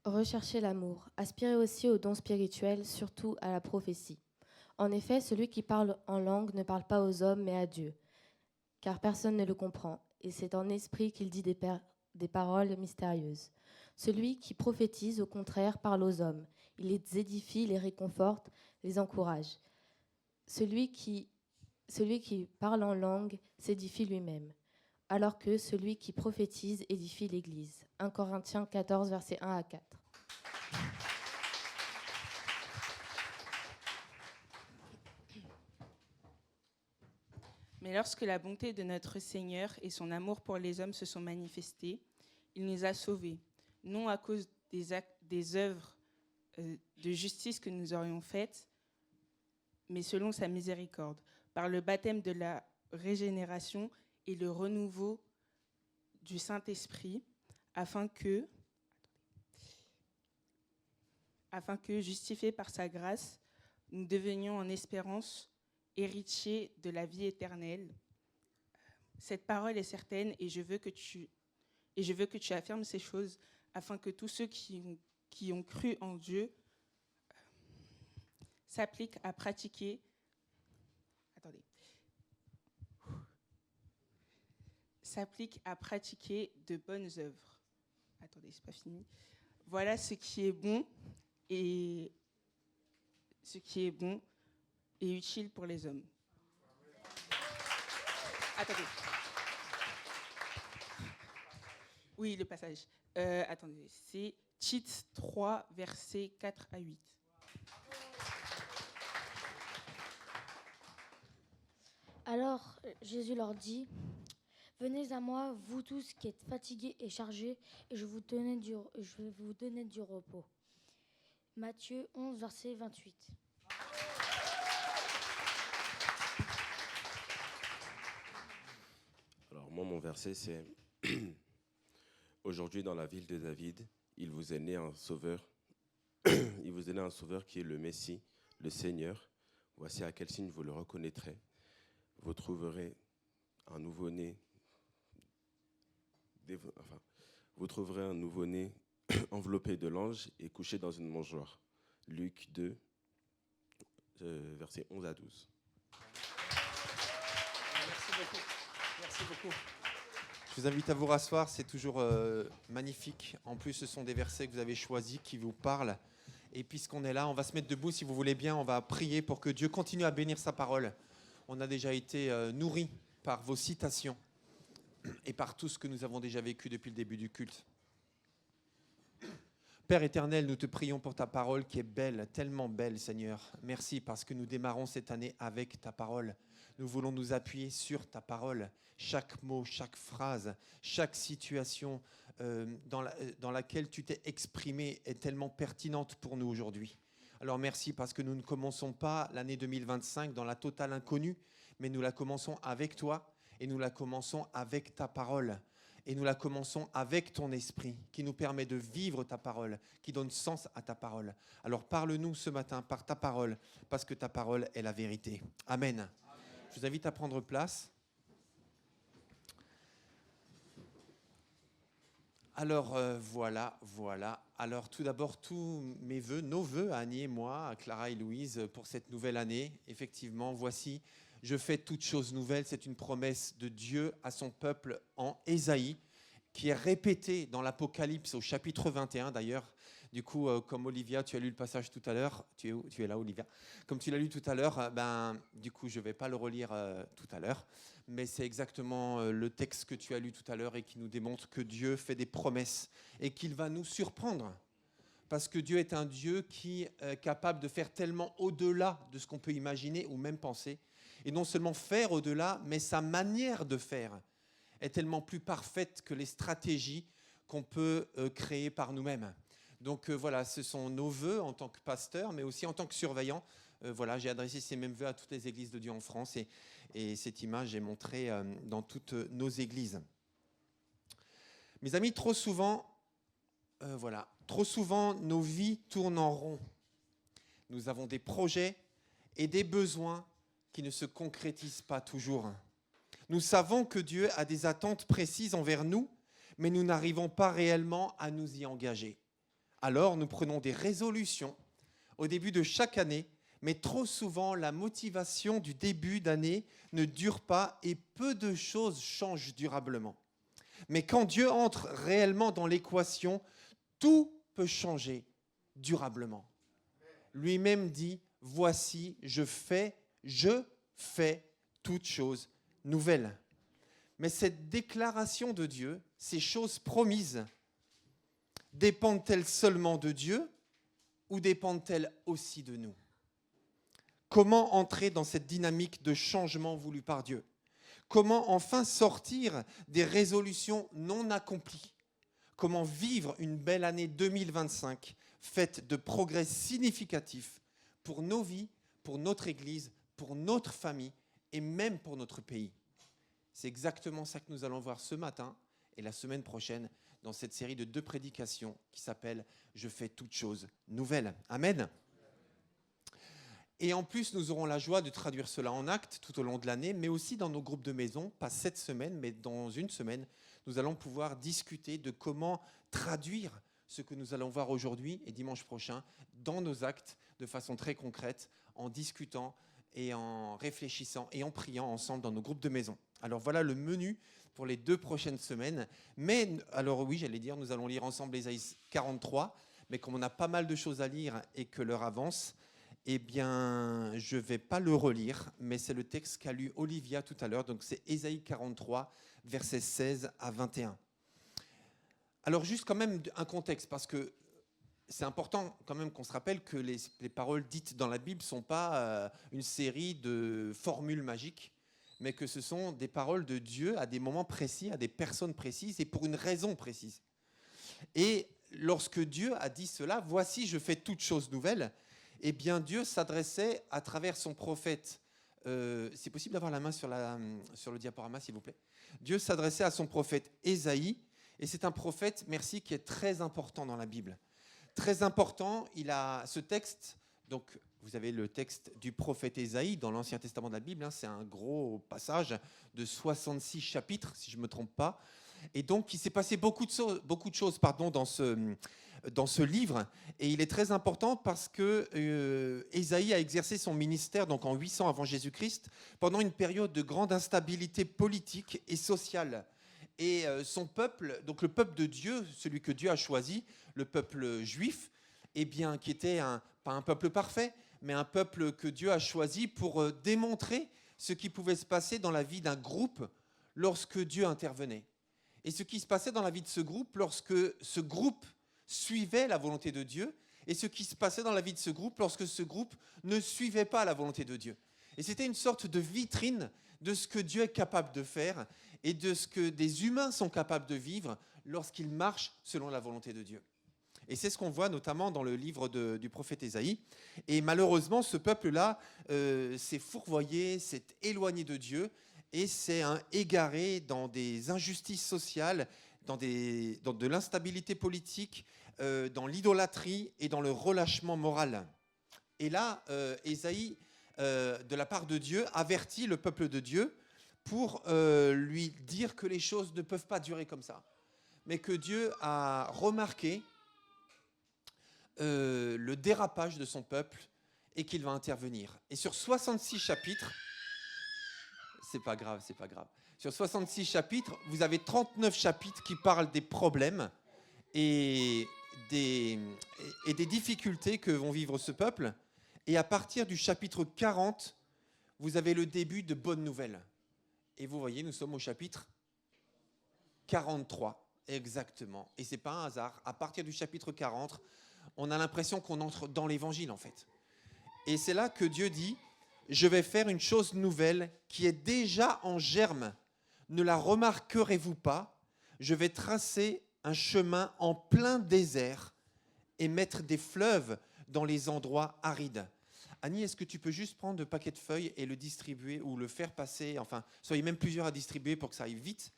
Speaker 19: Recherchez l'amour. Aspirez aussi aux dons spirituels, surtout à la prophétie. En effet, celui qui parle en langue ne parle pas aux hommes, mais à Dieu, car personne ne le comprend, et c'est en esprit qu'il dit des paroles mystérieuses. Celui qui prophétise, au contraire, parle aux hommes. Il les édifie, les réconforte, les encourage. Celui qui parle en langue s'édifie lui-même, alors que celui qui prophétise édifie l'Église. 1 Corinthiens 14, versets 1 à 4.
Speaker 21: Mais lorsque la bonté de notre Seigneur et son amour pour les hommes se sont manifestés, il nous a sauvés, non à cause des œuvres de justice que nous aurions faites, mais selon sa miséricorde, par le baptême de la régénération et le renouveau du Saint-Esprit, afin que, justifiés par sa grâce, nous devenions en espérance héritiers de la vie éternelle. Cette parole est certaine et je veux que tu affirmes ces choses afin que tous ceux qui ont cru en Dieu s'appliquent à pratiquer de bonnes œuvres. Attendez, c'est pas fini. Voilà ce qui est bon et utile pour les hommes. Attendez. Oui, le passage. Attendez, c'est Tite 3, versets 4 à 8.
Speaker 22: Alors Jésus leur dit, « Venez à moi, vous tous qui êtes fatigués et chargés, et je vais vous donner du repos. » Matthieu 11, verset 28.
Speaker 23: Alors moi, mon verset, c'est « Aujourd'hui, dans la ville de David, il vous est né un sauveur. Il vous est né un sauveur qui est le Messie, le Seigneur. Voici à quel signe vous le reconnaîtrez. Vous trouverez un nouveau-né enveloppé de l'ange et couché dans une mangeoire. » Luc 2, versets 11 à 12.
Speaker 5: Merci beaucoup. Merci beaucoup. Je vous invite à vous rasseoir, c'est toujours magnifique. En plus, ce sont des versets que vous avez choisis, qui vous parlent. Et puisqu'on est là, on va se mettre debout, si vous voulez bien. On va prier pour que Dieu continue à bénir sa parole. On a déjà été nourris par vos citations et par tout ce que nous avons déjà vécu depuis le début du culte. Père éternel, nous te prions pour ta parole qui est belle, tellement belle, Seigneur. Merci parce que nous démarrons cette année avec ta parole. Nous voulons nous appuyer sur ta parole. Chaque mot, chaque phrase, chaque situation dans laquelle tu t'es exprimé est tellement pertinente pour nous aujourd'hui. Alors merci parce que nous ne commençons pas l'année 2025 dans la totale inconnue, mais nous la commençons avec toi et nous la commençons avec ta parole. Et nous la commençons avec ton esprit qui nous permet de vivre ta parole, qui donne sens à ta parole. Alors parle-nous ce matin par ta parole, parce que ta parole est la vérité. Amen. Amen. Je vous invite à prendre place. Alors voilà. Alors tout d'abord, tous mes vœux, nos vœux à Annie et moi, à Clara et Louise, pour cette nouvelle année. Effectivement, voici... Je fais toutes choses nouvelles, c'est une promesse de Dieu à son peuple en Ésaïe, qui est répétée dans l'Apocalypse au chapitre 21 d'ailleurs. Du coup, comme Olivia, tu as lu le passage tout à l'heure. Tu es là, Olivia. Comme tu l'as lu tout à l'heure, du coup, je ne vais pas le relire tout à l'heure. Mais c'est exactement le texte que tu as lu tout à l'heure et qui nous démontre que Dieu fait des promesses et qu'il va nous surprendre. Parce que Dieu est un Dieu qui est capable de faire tellement au-delà de ce qu'on peut imaginer ou même penser. Et non seulement faire au-delà, mais sa manière de faire est tellement plus parfaite que les stratégies qu'on peut créer par nous-mêmes. Donc voilà, ce sont nos vœux en tant que pasteur, mais aussi en tant que surveillant. Voilà, j'ai adressé ces mêmes vœux à toutes les églises de Dieu en France et cette image est montrée dans toutes nos églises. Mes amis, trop souvent, nos vies tournent en rond. Nous avons des projets et des besoins qui ne se concrétisent pas toujours. Nous savons que Dieu a des attentes précises envers nous, mais nous n'arrivons pas réellement à nous y engager. Alors, nous prenons des résolutions au début de chaque année, mais trop souvent, la motivation du début d'année ne dure pas et peu de choses changent durablement. Mais quand Dieu entre réellement dans l'équation, tout peut changer durablement. Lui-même dit, « Voici, je fais toutes choses nouvelles. » Mais cette déclaration de Dieu, ces choses promises, dépendent-elles seulement de Dieu ou dépendent-elles aussi de nous ? Comment entrer dans cette dynamique de changement voulu par Dieu ? Comment enfin sortir des résolutions non accomplies? Comment vivre une belle année 2025 faite de progrès significatifs pour nos vies, pour notre Église, pour notre famille et même pour notre pays? C'est exactement ça que nous allons voir ce matin et la semaine prochaine dans cette série de 2 prédications qui s'appelle « Je fais toutes choses nouvelles ». Amen. Et en plus, nous aurons la joie de traduire cela en actes tout au long de l'année, mais aussi dans nos groupes de maison, pas cette semaine, mais dans une semaine, nous allons pouvoir discuter de comment traduire ce que nous allons voir aujourd'hui et dimanche prochain dans nos actes de façon très concrète, en discutant et en réfléchissant et en priant ensemble dans nos groupes de maison. Alors voilà le menu pour les 2 prochaines semaines. Mais, alors oui, j'allais dire, nous allons lire ensemble Ésaïe 43, mais comme on a pas mal de choses à lire et que l'heure avance, eh bien, je ne vais pas le relire, mais c'est le texte qu'a lu Olivia tout à l'heure. Donc c'est Ésaïe 43, versets 16 à 21. Alors juste quand même un contexte, parce que c'est important quand même qu'on se rappelle que les paroles dites dans la Bible ne sont pas une série de formules magiques, mais que ce sont des paroles de Dieu à des moments précis, à des personnes précises et pour une raison précise. Et lorsque Dieu a dit cela, « Voici, je fais toutes choses nouvelles », eh bien Dieu s'adressait à travers son prophète. C'est possible d'avoir la main sur le diaporama, s'il vous plaît. Dieu s'adressait à son prophète Ésaïe, et c'est un prophète, merci, qui est très important dans la Bible. Très important, il a ce texte, donc vous avez le texte du prophète Ésaïe dans l'Ancien Testament de la Bible, c'est un gros passage de 66 chapitres, si je ne me trompe pas. Et donc, il s'est passé beaucoup de choses dans ce livre, et il est très important parce que Ésaïe a exercé son ministère donc en 800 avant Jésus-Christ, pendant une période de grande instabilité politique et sociale. Et son peuple, donc le peuple de Dieu, celui que Dieu a choisi, le peuple juif, eh bien, qui était pas un peuple parfait, mais un peuple que Dieu a choisi pour démontrer ce qui pouvait se passer dans la vie d'un groupe lorsque Dieu intervenait. Et ce qui se passait dans la vie de ce groupe lorsque ce groupe suivait la volonté de Dieu, et ce qui se passait dans la vie de ce groupe lorsque ce groupe ne suivait pas la volonté de Dieu. Et c'était une sorte de vitrine de ce que Dieu est capable de faire et de ce que des humains sont capables de vivre lorsqu'ils marchent selon la volonté de Dieu. Et c'est ce qu'on voit notamment dans le livre du prophète Ésaïe. Et malheureusement, ce peuple-là s'est fourvoyé, s'est éloigné de Dieu et s'est égaré dans des injustices sociales, dans de l'instabilité politique, dans l'idolâtrie et dans le relâchement moral. Et là, Ésaïe, de la part de Dieu, avertit le peuple de Dieu pour lui dire que les choses ne peuvent pas durer comme ça, mais que Dieu a remarqué le dérapage de son peuple et qu'il va intervenir. Et sur 66 chapitres, c'est pas grave. Sur 66 chapitres, vous avez 39 chapitres qui parlent des problèmes et des difficultés que vont vivre ce peuple. Et à partir du chapitre 40, vous avez le début de bonnes nouvelles. Et vous voyez, nous sommes au chapitre 43, exactement. Et ce n'est pas un hasard. À partir du chapitre 40, on a l'impression qu'on entre dans l'évangile, en fait. Et c'est là que Dieu dit, je vais faire une chose nouvelle qui est déjà en germe. Ne la remarquerez-vous pas? Je vais tracer un chemin en plein désert et mettre des fleuves dans les endroits arides. Annie, est-ce que tu peux juste prendre le paquet de feuilles et le distribuer ou le faire passer, enfin, soyez même plusieurs à distribuer pour que ça aille vite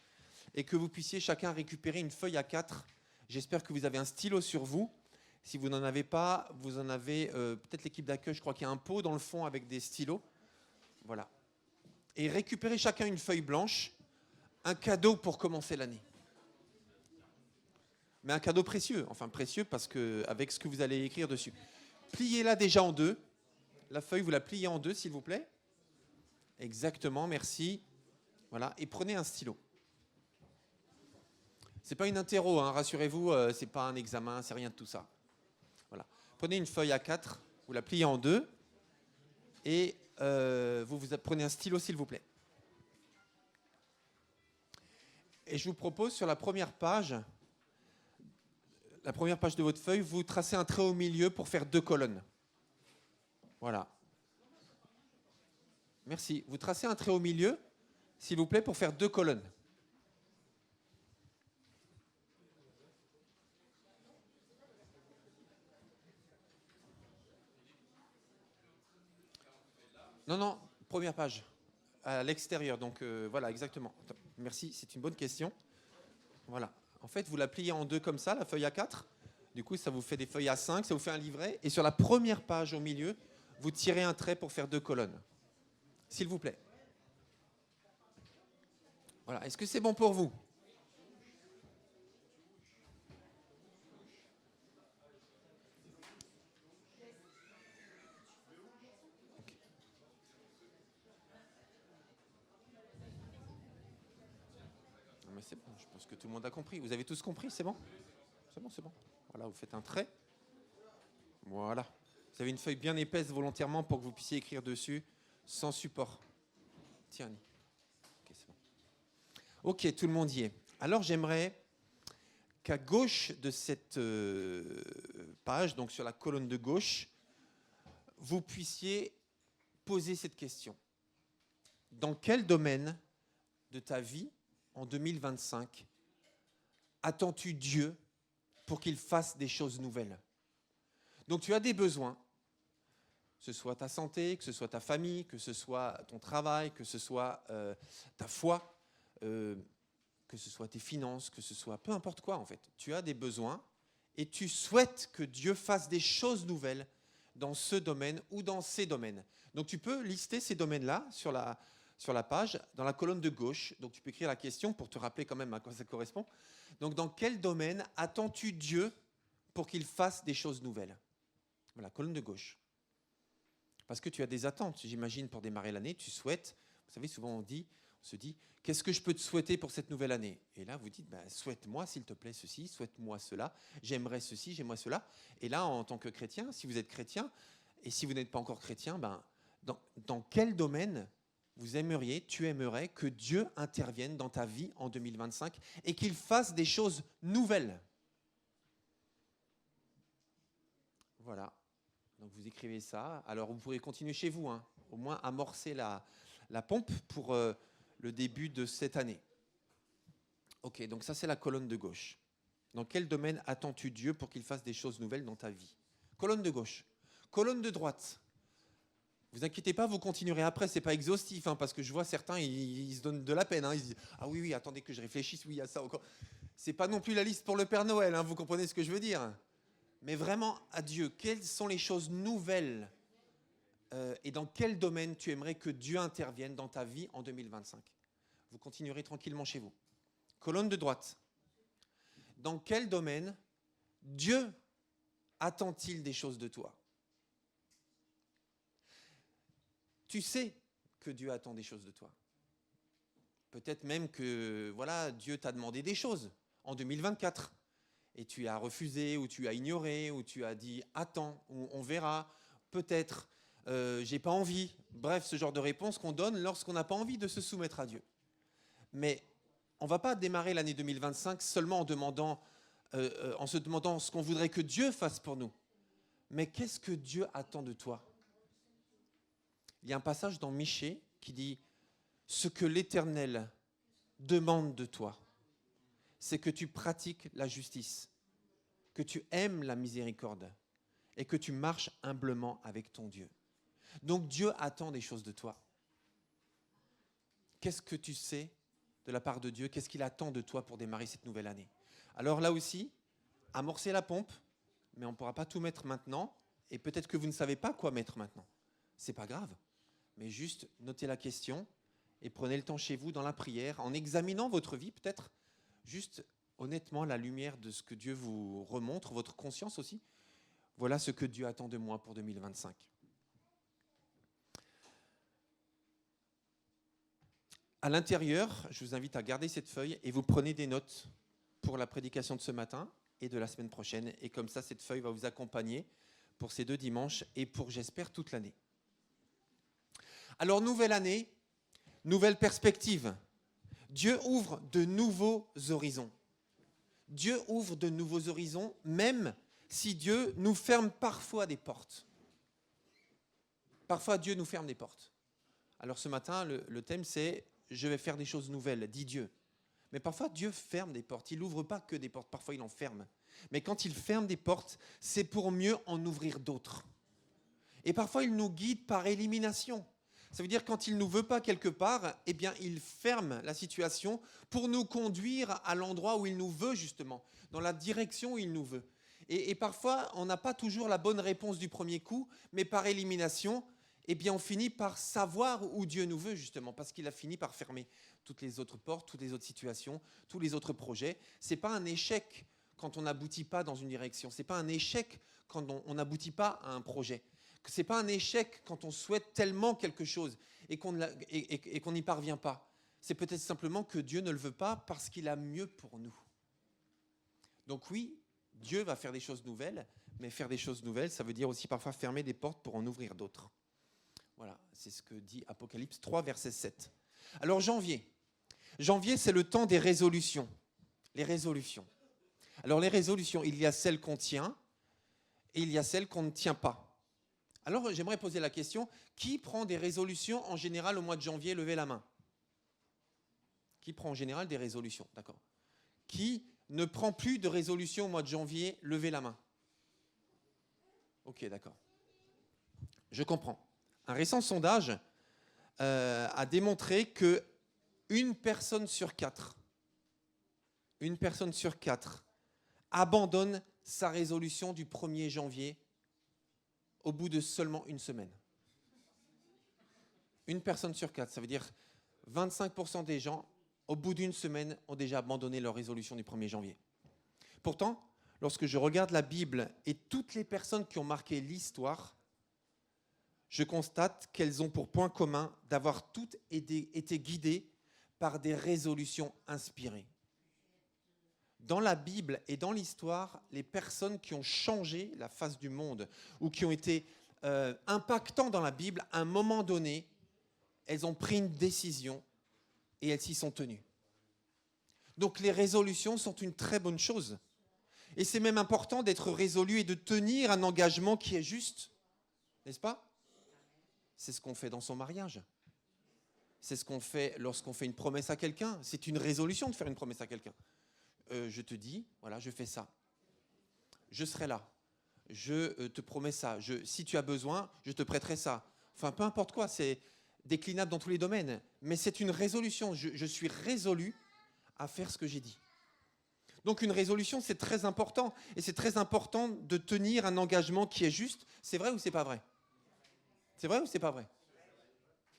Speaker 5: et que vous puissiez chacun récupérer une feuille A4. J'espère que vous avez un stylo sur vous. Si vous n'en avez pas, vous en avez peut-être l'équipe d'accueil, je crois qu'il y a un pot dans le fond avec des stylos. Voilà. Et récupérez chacun une feuille blanche, un cadeau pour commencer l'année. Mais un cadeau précieux, enfin précieux parce que avec ce que vous allez écrire dessus. Pliez-la déjà en deux. La feuille, vous la pliez en deux, s'il vous plaît. Exactement, merci. Voilà, et prenez un stylo. C'est pas une interro, hein, rassurez-vous, c'est pas un examen, c'est rien de tout ça. Voilà. Prenez une feuille A4, vous la pliez en deux, et vous prenez un stylo, s'il vous plaît. Et je vous propose sur la première page de votre feuille, vous tracez un trait au milieu pour faire 2 colonnes. Voilà. Merci. Vous tracez un trait au milieu s'il vous plaît, pour faire 2 colonnes. Non, première page, à l'extérieur. Donc voilà, exactement. Attends, merci, c'est une bonne question. Voilà. En fait, vous la pliez en 2 comme ça, la feuille A4. Du coup, ça vous fait des feuilles A5, ça vous fait un livret. Et sur la première page au milieu, vous tirez un trait pour faire 2 colonnes. S'il vous plaît. Voilà. Est-ce que c'est bon pour vous ? Non, mais c'est bon, je pense que tout le monde a compris. Vous avez tous compris, c'est bon ? C'est bon, c'est bon. Voilà, vous faites un trait. Voilà. Vous avez une feuille bien épaisse volontairement pour que vous puissiez écrire dessus sans support. Tiens, Annie. Ok, c'est bon. Ok, tout le monde y est. Alors, j'aimerais qu'à gauche de cette page, donc sur la colonne de gauche, vous puissiez poser cette question. Dans quel domaine de ta vie, en 2025, attends-tu Dieu pour qu'il fasse des choses nouvelles ? Donc tu as des besoins, que ce soit ta santé, que ce soit ta famille, que ce soit ton travail, que ce soit ta foi, que ce soit tes finances, que ce soit peu importe quoi en fait. Tu as des besoins et tu souhaites que Dieu fasse des choses nouvelles dans ce domaine ou dans ces domaines. Donc tu peux lister ces domaines-là sur la page, dans la colonne de gauche. Donc tu peux écrire la question pour te rappeler quand même à quoi ça correspond. Donc dans quel domaine attends-tu Dieu pour qu'il fasse des choses nouvelles ? Voilà, colonne de gauche. Parce que tu as des attentes, j'imagine, pour démarrer l'année. Tu souhaites, vous savez, souvent on se dit, qu'est-ce que je peux te souhaiter pour cette nouvelle année ? Et là, vous dites, souhaite-moi, s'il te plaît, ceci, souhaite-moi cela, j'aimerais ceci, j'aimerais cela. Et là, en tant que chrétien, si vous êtes chrétien, et si vous n'êtes pas encore chrétien, dans quel domaine tu aimerais que Dieu intervienne dans ta vie en 2025 et qu'il fasse des choses nouvelles ? Voilà. Donc vous écrivez ça. Alors vous pourrez continuer chez vous, hein. Au moins amorcer la pompe pour le début de cette année. Ok, donc ça c'est la colonne de gauche. Dans quel domaine attends-tu Dieu pour qu'il fasse des choses nouvelles dans ta vie ? Colonne de gauche. Colonne de droite. Vous inquiétez pas, vous continuerez après, c'est pas exhaustif, hein, parce que je vois certains, ils se donnent de la peine. Hein, ils se disent, ah oui, attendez que je réfléchisse, oui, à ça encore. C'est pas non plus la liste pour le Père Noël, hein, vous comprenez ce que je veux dire ? Mais vraiment à Dieu, quelles sont les choses nouvelles et dans quel domaine tu aimerais que Dieu intervienne dans ta vie en 2025 ? Vous continuerez tranquillement chez vous. Colonne de droite. Dans quel domaine Dieu attend-il des choses de toi ? Tu sais que Dieu attend des choses de toi. Peut-être même que voilà, Dieu t'a demandé des choses en 2024. Et tu as refusé, ou tu as ignoré, ou tu as dit « attends », ou « on verra », peut-être, « j'ai pas envie ». Bref, ce genre de réponse qu'on donne lorsqu'on n'a pas envie de se soumettre à Dieu. Mais on ne va pas démarrer l'année 2025 seulement en se demandant ce qu'on voudrait que Dieu fasse pour nous. Mais qu'est-ce que Dieu attend de toi ? Il y a un passage dans Michée qui dit « ce que l'Éternel demande de toi ». C'est que tu pratiques la justice, que tu aimes la miséricorde et que tu marches humblement avec ton Dieu. Donc Dieu attend des choses de toi. Qu'est-ce que tu sais de la part de Dieu ? Qu'est-ce qu'il attend de toi pour démarrer cette nouvelle année ? Alors là aussi, amorcez la pompe, mais on ne pourra pas tout mettre maintenant. Et peut-être que vous ne savez pas quoi mettre maintenant. Ce n'est pas grave, mais juste notez la question et prenez le temps chez vous dans la prière, en examinant votre vie peut-être, juste honnêtement la lumière de ce que Dieu vous remontre, votre conscience aussi. Voilà ce que Dieu attend de moi pour 2025. À l'intérieur, je vous invite à garder cette feuille et vous prenez des notes pour la prédication de ce matin et de la semaine prochaine. Et comme ça, cette feuille va vous accompagner pour ces 2 dimanches et pour, j'espère, toute l'année. Alors, nouvelle année, nouvelle perspective. Dieu ouvre de nouveaux horizons. Dieu ouvre de nouveaux horizons, même si Dieu nous ferme parfois des portes. Parfois, Dieu nous ferme des portes. Alors ce matin, le thème, c'est « je vais faire des choses nouvelles, dit Dieu. Mais parfois, Dieu ferme des portes. Il n'ouvre pas que des portes, parfois il en ferme. Mais quand il ferme des portes, c'est pour mieux en ouvrir d'autres. Et parfois, il nous guide par élimination. Ça veut dire quand il ne nous veut pas quelque part, eh bien, il ferme la situation pour nous conduire à l'endroit où il nous veut, justement, dans la direction où il nous veut. Et parfois, on n'a pas toujours la bonne réponse du premier coup, mais par élimination, eh bien, on finit par savoir où Dieu nous veut, justement, parce qu'il a fini par fermer toutes les autres portes, toutes les autres situations, tous les autres projets. Ce n'est pas un échec quand on n'aboutit pas dans une direction. Ce n'est pas un échec quand on n'aboutit pas à un projet. Ce n'est pas un échec quand on souhaite tellement quelque chose et qu'on n'y parvient pas. C'est peut-être simplement que Dieu ne le veut pas parce qu'il a mieux pour nous. Donc oui, Dieu va faire des choses nouvelles, mais faire des choses nouvelles, ça veut dire aussi parfois fermer des portes pour en ouvrir d'autres. Voilà, c'est ce que dit Apocalypse 3, verset 7. Alors janvier. Janvier, c'est le temps des résolutions. Les résolutions. Alors les résolutions, il y a celles qu'on tient et il y a celles qu'on ne tient pas. Alors j'aimerais poser la question, qui prend des résolutions en général au mois de janvier? Levez la main. Qui prend en général des résolutions? D'accord. Qui ne prend plus de résolutions au mois de janvier? Levez la main. Ok, d'accord. Je comprends. Un récent sondage a démontré que une personne sur quatre abandonne sa résolution du 1er janvier au bout de seulement une semaine. Une personne sur quatre, ça veut dire 25% des gens, au bout d'une semaine, ont déjà abandonné leur résolution du 1er janvier. Pourtant, lorsque je regarde la Bible et toutes les personnes qui ont marqué l'histoire, je constate qu'elles ont pour point commun d'avoir toutes été guidées par des résolutions inspirées. Dans la Bible et dans l'histoire, les personnes qui ont changé la face du monde ou qui ont été impactantes dans la Bible, à un moment donné, elles ont pris une décision et elles s'y sont tenues. Donc les résolutions sont une très bonne chose. Et c'est même important d'être résolu et de tenir un engagement qui est juste, n'est-ce pas? C'est ce qu'on fait dans son mariage. C'est ce qu'on fait lorsqu'on fait une promesse à quelqu'un. C'est une résolution de faire une promesse à quelqu'un. Je te dis, voilà, je fais ça. Je serai là. Je te promets ça. Si tu as besoin, je te prêterai ça. Enfin, peu importe quoi, c'est déclinable dans tous les domaines. Mais c'est une résolution. Je suis résolu à faire ce que j'ai dit. Donc une résolution, c'est très important. Et c'est très important de tenir un engagement qui est juste. C'est vrai ou c'est pas vrai? C'est vrai ou c'est pas vrai?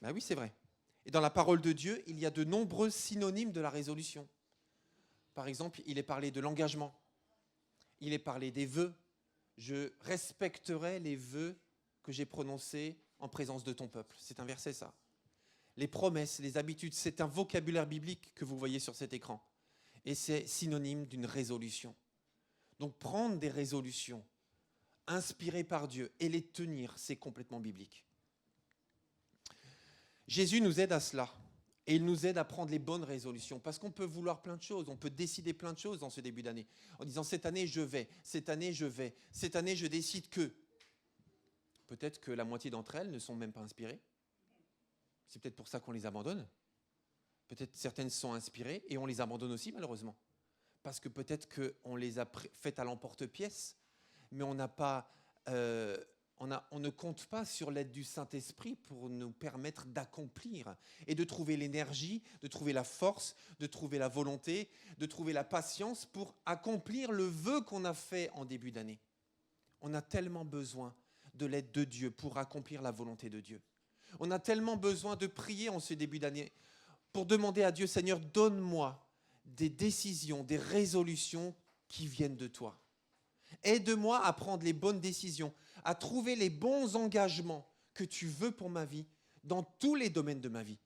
Speaker 5: Ben oui, c'est vrai. Et dans la parole de Dieu, il y a de nombreux synonymes de la résolution. Par exemple, il est parlé de l'engagement. Il est parlé des vœux. Je respecterai les vœux que j'ai prononcés en présence de ton peuple. C'est un verset, ça. Les promesses, les habitudes, c'est un vocabulaire biblique que vous voyez sur cet écran. Et c'est synonyme d'une résolution. Donc prendre des résolutions inspirées par Dieu et les tenir, c'est complètement biblique. Jésus nous aide à cela. Et il nous aide à prendre les bonnes résolutions. Parce qu'on peut vouloir plein de choses, on peut décider plein de choses dans ce début d'année. En disant, cette année, je vais, cette année, je vais, cette année, je décide que. Peut-être que la moitié d'entre elles ne sont même pas inspirées. C'est peut-être pour ça qu'on les abandonne. Peut-être certaines sont inspirées et on les abandonne aussi, malheureusement. Parce que peut-être qu'on les a faites à l'emporte-pièce, mais on n'a pas... on ne compte pas sur l'aide du Saint-Esprit pour nous permettre d'accomplir et de trouver l'énergie, de trouver la force, de trouver la volonté, de trouver la patience pour accomplir le vœu qu'on a fait en début d'année. On a tellement besoin de l'aide de Dieu pour accomplir la volonté de Dieu. On a tellement besoin de prier en ce début d'année pour demander à Dieu, Seigneur, donne-moi des décisions, des résolutions qui viennent de toi. Aide-moi à prendre les bonnes décisions, à trouver les bons engagements que tu veux pour ma vie dans tous les domaines de ma vie,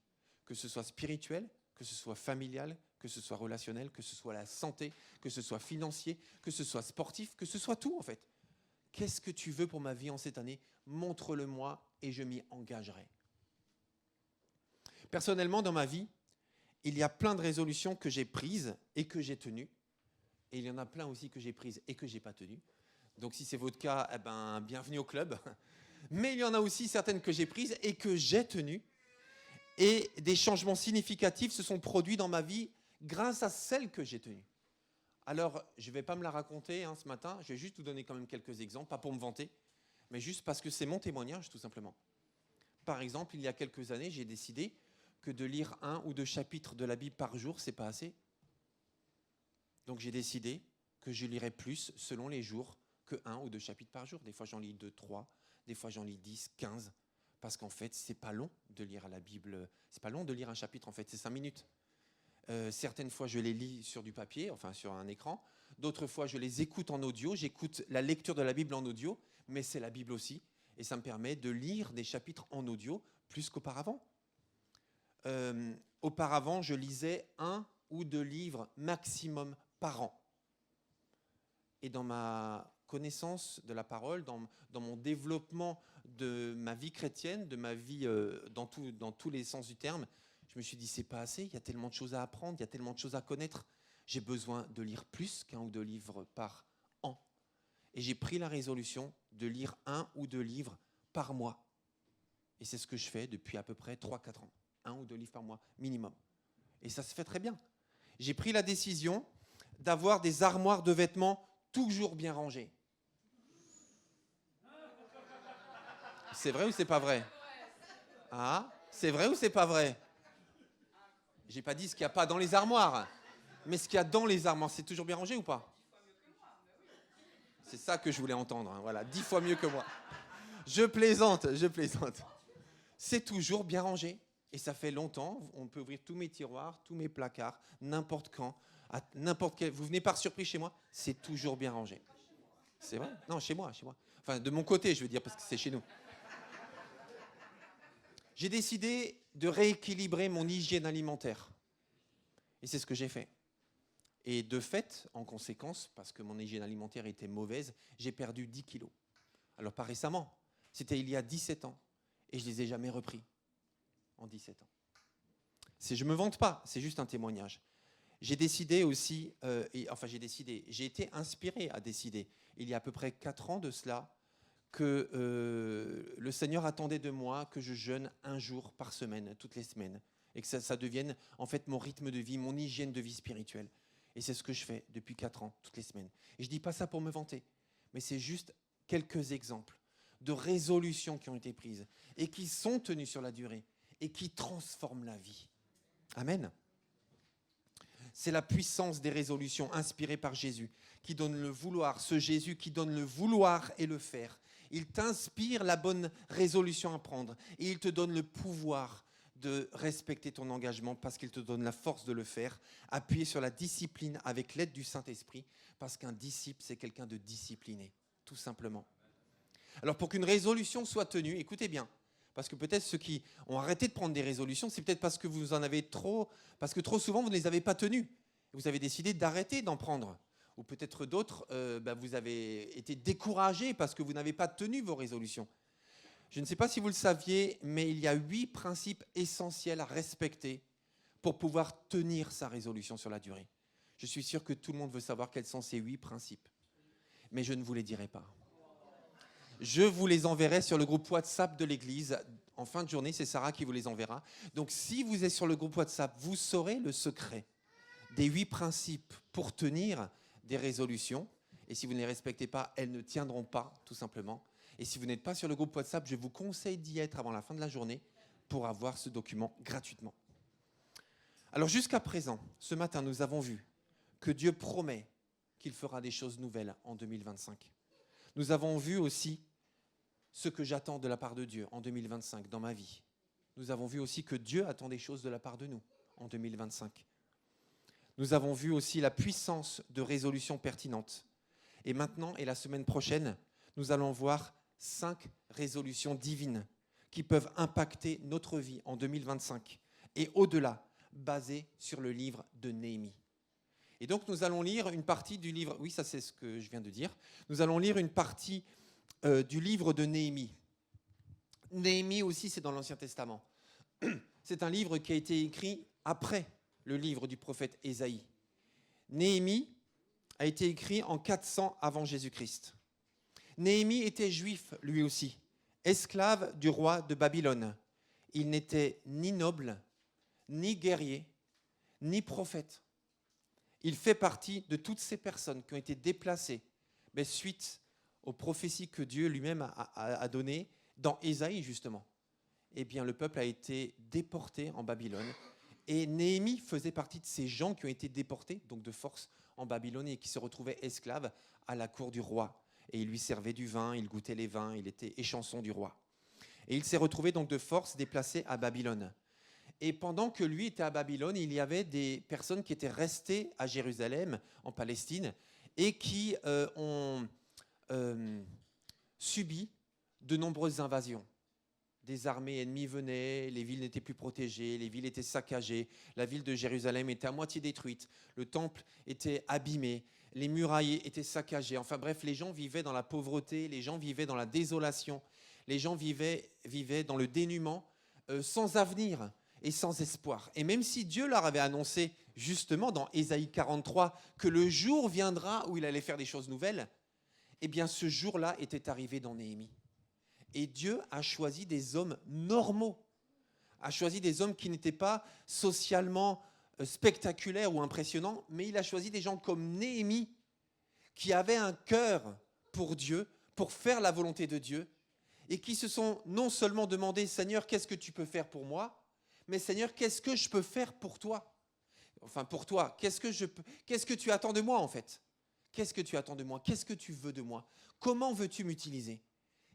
Speaker 5: que ce soit spirituel, que ce soit familial, que ce soit relationnel, que ce soit la santé, que ce soit financier, que ce soit sportif, que ce soit tout en fait. Qu'est-ce que tu veux pour ma vie en cette année? Montre-le-moi et je m'y engagerai. Personnellement, dans ma vie, il y a plein de résolutions que j'ai prises et que j'ai tenues. Et il y en a plein aussi que j'ai prises et que je n'ai pas tenues. Donc si c'est votre cas, eh ben, bienvenue au club. Mais il y en a aussi certaines que j'ai prises et que j'ai tenues. Et des changements significatifs se sont produits dans ma vie grâce à celle que j'ai tenue. Alors, je ne vais pas me la raconter ce matin, je vais juste vous donner quand même quelques exemples, pas pour me vanter, mais juste parce que c'est mon témoignage, tout simplement. Par exemple, il y a quelques années, j'ai décidé que de lire 1 ou 2 chapitres de la Bible par jour, c'est pas assez. Donc j'ai décidé que je lirais plus selon les jours que 1 ou 2 chapitres par jour. Des fois, j'en lis 2, 3, des fois, j'en lis 10, 15, parce qu'en fait, c'est pas long de lire la Bible. C'est pas long de lire un chapitre, en fait, c'est 5 minutes. Certaines fois, je les lis sur du papier, enfin sur un écran. D'autres fois, je les écoute en audio. J'écoute la lecture de la Bible en audio, mais c'est la Bible aussi. Et ça me permet de lire des chapitres en audio plus qu'auparavant. Auparavant, je lisais 1 ou 2 livres maximum par an. Et dans ma connaissance de la parole, dans mon développement de ma vie chrétienne, de ma vie dans tous les sens du terme, je me suis dit, c'est pas assez, il y a tellement de choses à apprendre, il y a tellement de choses à connaître. J'ai besoin de lire plus qu'1 ou 2 livres par an. Et j'ai pris la résolution de lire 1 ou 2 livres par mois. Et c'est ce que je fais depuis à peu près 3-4 ans. 1 ou 2 livres par mois, minimum. Et ça se fait très bien. J'ai pris la décision d'avoir des armoires de vêtements toujours bien rangées. C'est vrai ou c'est pas vrai? Ah, c'est vrai ou c'est pas vrai? J'ai pas dit ce qu'il n'y a pas dans les armoires, mais ce qu'il y a dans les armoires, c'est toujours bien rangé ou pas? C'est ça que je voulais entendre, hein. Voilà, 10 fois mieux que moi. Je plaisante. C'est toujours bien rangé. Et ça fait longtemps, on peut ouvrir tous mes tiroirs, tous mes placards, n'importe quand, à n'importe quel... Vous venez par surprise chez moi, c'est toujours bien rangé. C'est vrai? Non, chez moi. Enfin, de mon côté, je veux dire, parce que c'est chez nous. J'ai décidé de rééquilibrer mon hygiène alimentaire. Et c'est ce que j'ai fait. Et de fait, en conséquence, parce que mon hygiène alimentaire était mauvaise, j'ai perdu 10 kilos. Alors pas récemment, c'était il y a 17 ans. Et je ne les ai jamais repris en 17 ans. Je ne me vante pas, c'est juste un témoignage. J'ai décidé aussi, j'ai été inspiré à décider, il y a à peu près 4 ans de cela, que le Seigneur attendait de moi que je jeûne 1 jour par semaine, toutes les semaines, et que ça devienne en fait mon rythme de vie, mon hygiène de vie spirituelle. Et c'est ce que je fais depuis 4 ans, toutes les semaines. Et je ne dis pas ça pour me vanter, mais c'est juste quelques exemples de résolutions qui ont été prises et qui sont tenues sur la durée et qui transforment la vie. Amen. C'est la puissance des résolutions inspirées par Jésus qui donne le vouloir, ce Jésus qui donne le vouloir et le faire. Il t'inspire la bonne résolution à prendre et il te donne le pouvoir de respecter ton engagement parce qu'il te donne la force de le faire, appuyé sur la discipline avec l'aide du Saint-Esprit, parce qu'un disciple, c'est quelqu'un de discipliné, tout simplement. Alors pour qu'une résolution soit tenue, écoutez bien, parce que peut-être ceux qui ont arrêté de prendre des résolutions, c'est peut-être parce que vous en avez trop, parce que trop souvent vous ne les avez pas tenues. Vous avez décidé d'arrêter d'en prendre. Ou peut-être d'autres, vous avez été découragés parce que vous n'avez pas tenu vos résolutions. Je ne sais pas si vous le saviez, mais il y a 8 principes essentiels à respecter pour pouvoir tenir sa résolution sur la durée. Je suis sûr que tout le monde veut savoir quels sont ces 8 principes. Mais je ne vous les dirai pas. Je vous les enverrai sur le groupe WhatsApp de l'Église. En fin de journée, c'est Sarah qui vous les enverra. Donc si vous êtes sur le groupe WhatsApp, vous saurez le secret des 8 principes pour tenir des résolutions. Et si vous ne les respectez pas, elles ne tiendront pas, tout simplement. Et si vous n'êtes pas sur le groupe WhatsApp, je vous conseille d'y être avant la fin de la journée pour avoir ce document gratuitement. Alors jusqu'à présent, ce matin, nous avons vu que Dieu promet qu'il fera des choses nouvelles en 2025. Nous avons vu aussi ce que j'attends de la part de Dieu en 2025 dans ma vie. Nous avons vu aussi que Dieu attend des choses de la part de nous en 2025. Nous avons vu aussi la puissance de résolutions pertinentes. Et maintenant, et la semaine prochaine, nous allons voir 5 résolutions divines qui peuvent impacter notre vie en 2025 et au-delà, basées sur le livre de Néhémie. Et donc, nous allons lire une partie du livre... Oui, ça c'est ce que je viens de dire. Nous allons lire une partie du livre de Néhémie. Néhémie aussi, c'est dans l'Ancien Testament. C'est un livre qui a été écrit après le livre du prophète Ésaïe. Néhémie a été écrit en 400 avant Jésus-Christ. Néhémie était juif, lui aussi, esclave du roi de Babylone. Il n'était ni noble, ni guerrier, ni prophète. Il fait partie de toutes ces personnes qui ont été déplacées suite aux prophéties que Dieu lui-même a données dans Ésaïe, justement. Eh bien, le peuple a été déporté en Babylone. Et Néhémie faisait partie de ces gens qui ont été déportés, donc de force, en Babylone et qui se retrouvaient esclaves à la cour du roi. Et il lui servait du vin, il goûtait les vins, il était échanson du roi. Et il s'est retrouvé donc de force déplacé à Babylone. Et pendant que lui était à Babylone, il y avait des personnes qui étaient restées à Jérusalem, en Palestine, et qui ont subi de nombreuses invasions. Des armées ennemies venaient, les villes n'étaient plus protégées, les villes étaient saccagées, la ville de Jérusalem était à moitié détruite, le temple était abîmé, les murailles étaient saccagées. Enfin bref, les gens vivaient dans la pauvreté, les gens vivaient dans la désolation, les gens vivaient dans le dénuement, sans avenir et sans espoir. Et même si Dieu leur avait annoncé justement dans Ésaïe 43 que le jour viendra où il allait faire des choses nouvelles, eh bien ce jour-là était arrivé dans Néhémie. Et Dieu a choisi des hommes normaux, a choisi des hommes qui n'étaient pas socialement spectaculaires ou impressionnants, mais il a choisi des gens comme Néhémie, qui avaient un cœur pour Dieu, pour faire la volonté de Dieu, et qui se sont non seulement demandé « Seigneur, qu'est-ce que tu peux faire pour moi ?» mais « Seigneur, qu'est-ce que je peux faire pour toi ?» Enfin, pour toi, qu'est-ce que tu attends de moi en fait ? Qu'est-ce que tu attends de moi ? Qu'est-ce que tu veux de moi ? Comment veux-tu m'utiliser ?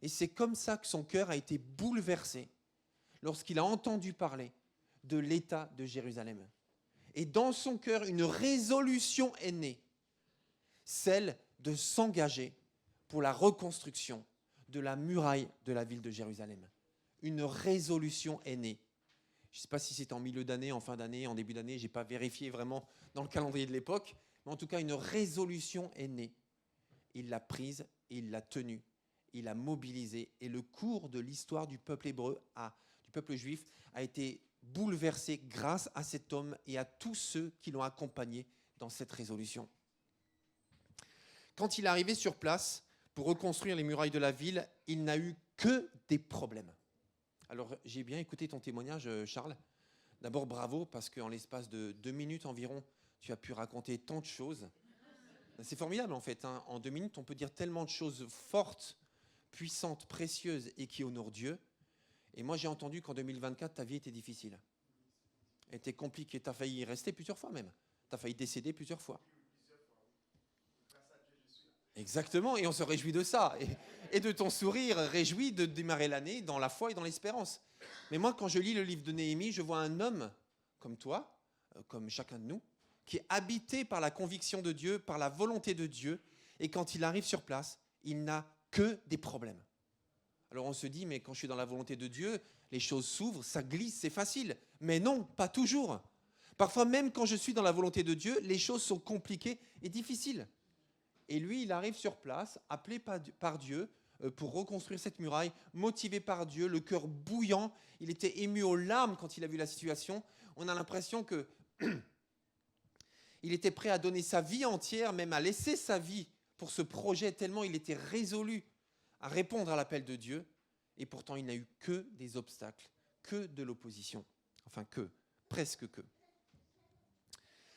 Speaker 5: Et c'est comme ça que son cœur a été bouleversé lorsqu'il a entendu parler de l'état de Jérusalem. Et dans son cœur, une résolution est née, celle de s'engager pour la reconstruction de la muraille de la ville de Jérusalem. Une résolution est née. Je ne sais pas si c'était en milieu d'année, en fin d'année, en début d'année, je n'ai pas vérifié vraiment dans le calendrier de l'époque, mais en tout cas, une résolution est née. Il l'a prise et il l'a tenue. Il a mobilisé et le cours de l'histoire du peuple hébreu, du peuple juif, a été bouleversé grâce à cet homme et à tous ceux qui l'ont accompagné dans cette résolution. Quand il est arrivé sur place pour reconstruire les murailles de la ville, il n'a eu que des problèmes. Alors, j'ai bien écouté ton témoignage, Charles. D'abord, bravo, parce qu'en l'espace de 2 minutes environ, tu as pu raconter tant de choses. C'est formidable, en fait. En 2 minutes, on peut dire tellement de choses fortes, puissante, précieuse et qui honore Dieu. Et moi, j'ai entendu qu'en 2024, ta vie était difficile. Elle était compliquée. Tu as failli y rester plusieurs fois même. Tu as failli décéder plusieurs fois. Exactement, et on se réjouit de ça. Et de ton sourire réjoui de démarrer l'année dans la foi et dans l'espérance. Mais moi, quand je lis le livre de Néhémie, je vois un homme comme toi, comme chacun de nous, qui est habité par la conviction de Dieu, par la volonté de Dieu. Et quand il arrive sur place, il n'a que des problèmes. Alors on se dit, mais quand je suis dans la volonté de Dieu, les choses s'ouvrent, ça glisse, c'est facile. Mais non, pas toujours. Parfois, même quand je suis dans la volonté de Dieu, les choses sont compliquées et difficiles. Et lui, il arrive sur place, appelé par Dieu pour reconstruire cette muraille, motivé par Dieu, le cœur bouillant. Il était ému aux larmes quand il a vu la situation. On a l'impression que il était prêt à donner sa vie entière, même à laisser sa vie pour ce projet, tellement il était résolu à répondre à l'appel de Dieu. Et pourtant, il n'a eu que des obstacles, que de l'opposition. Enfin, presque que.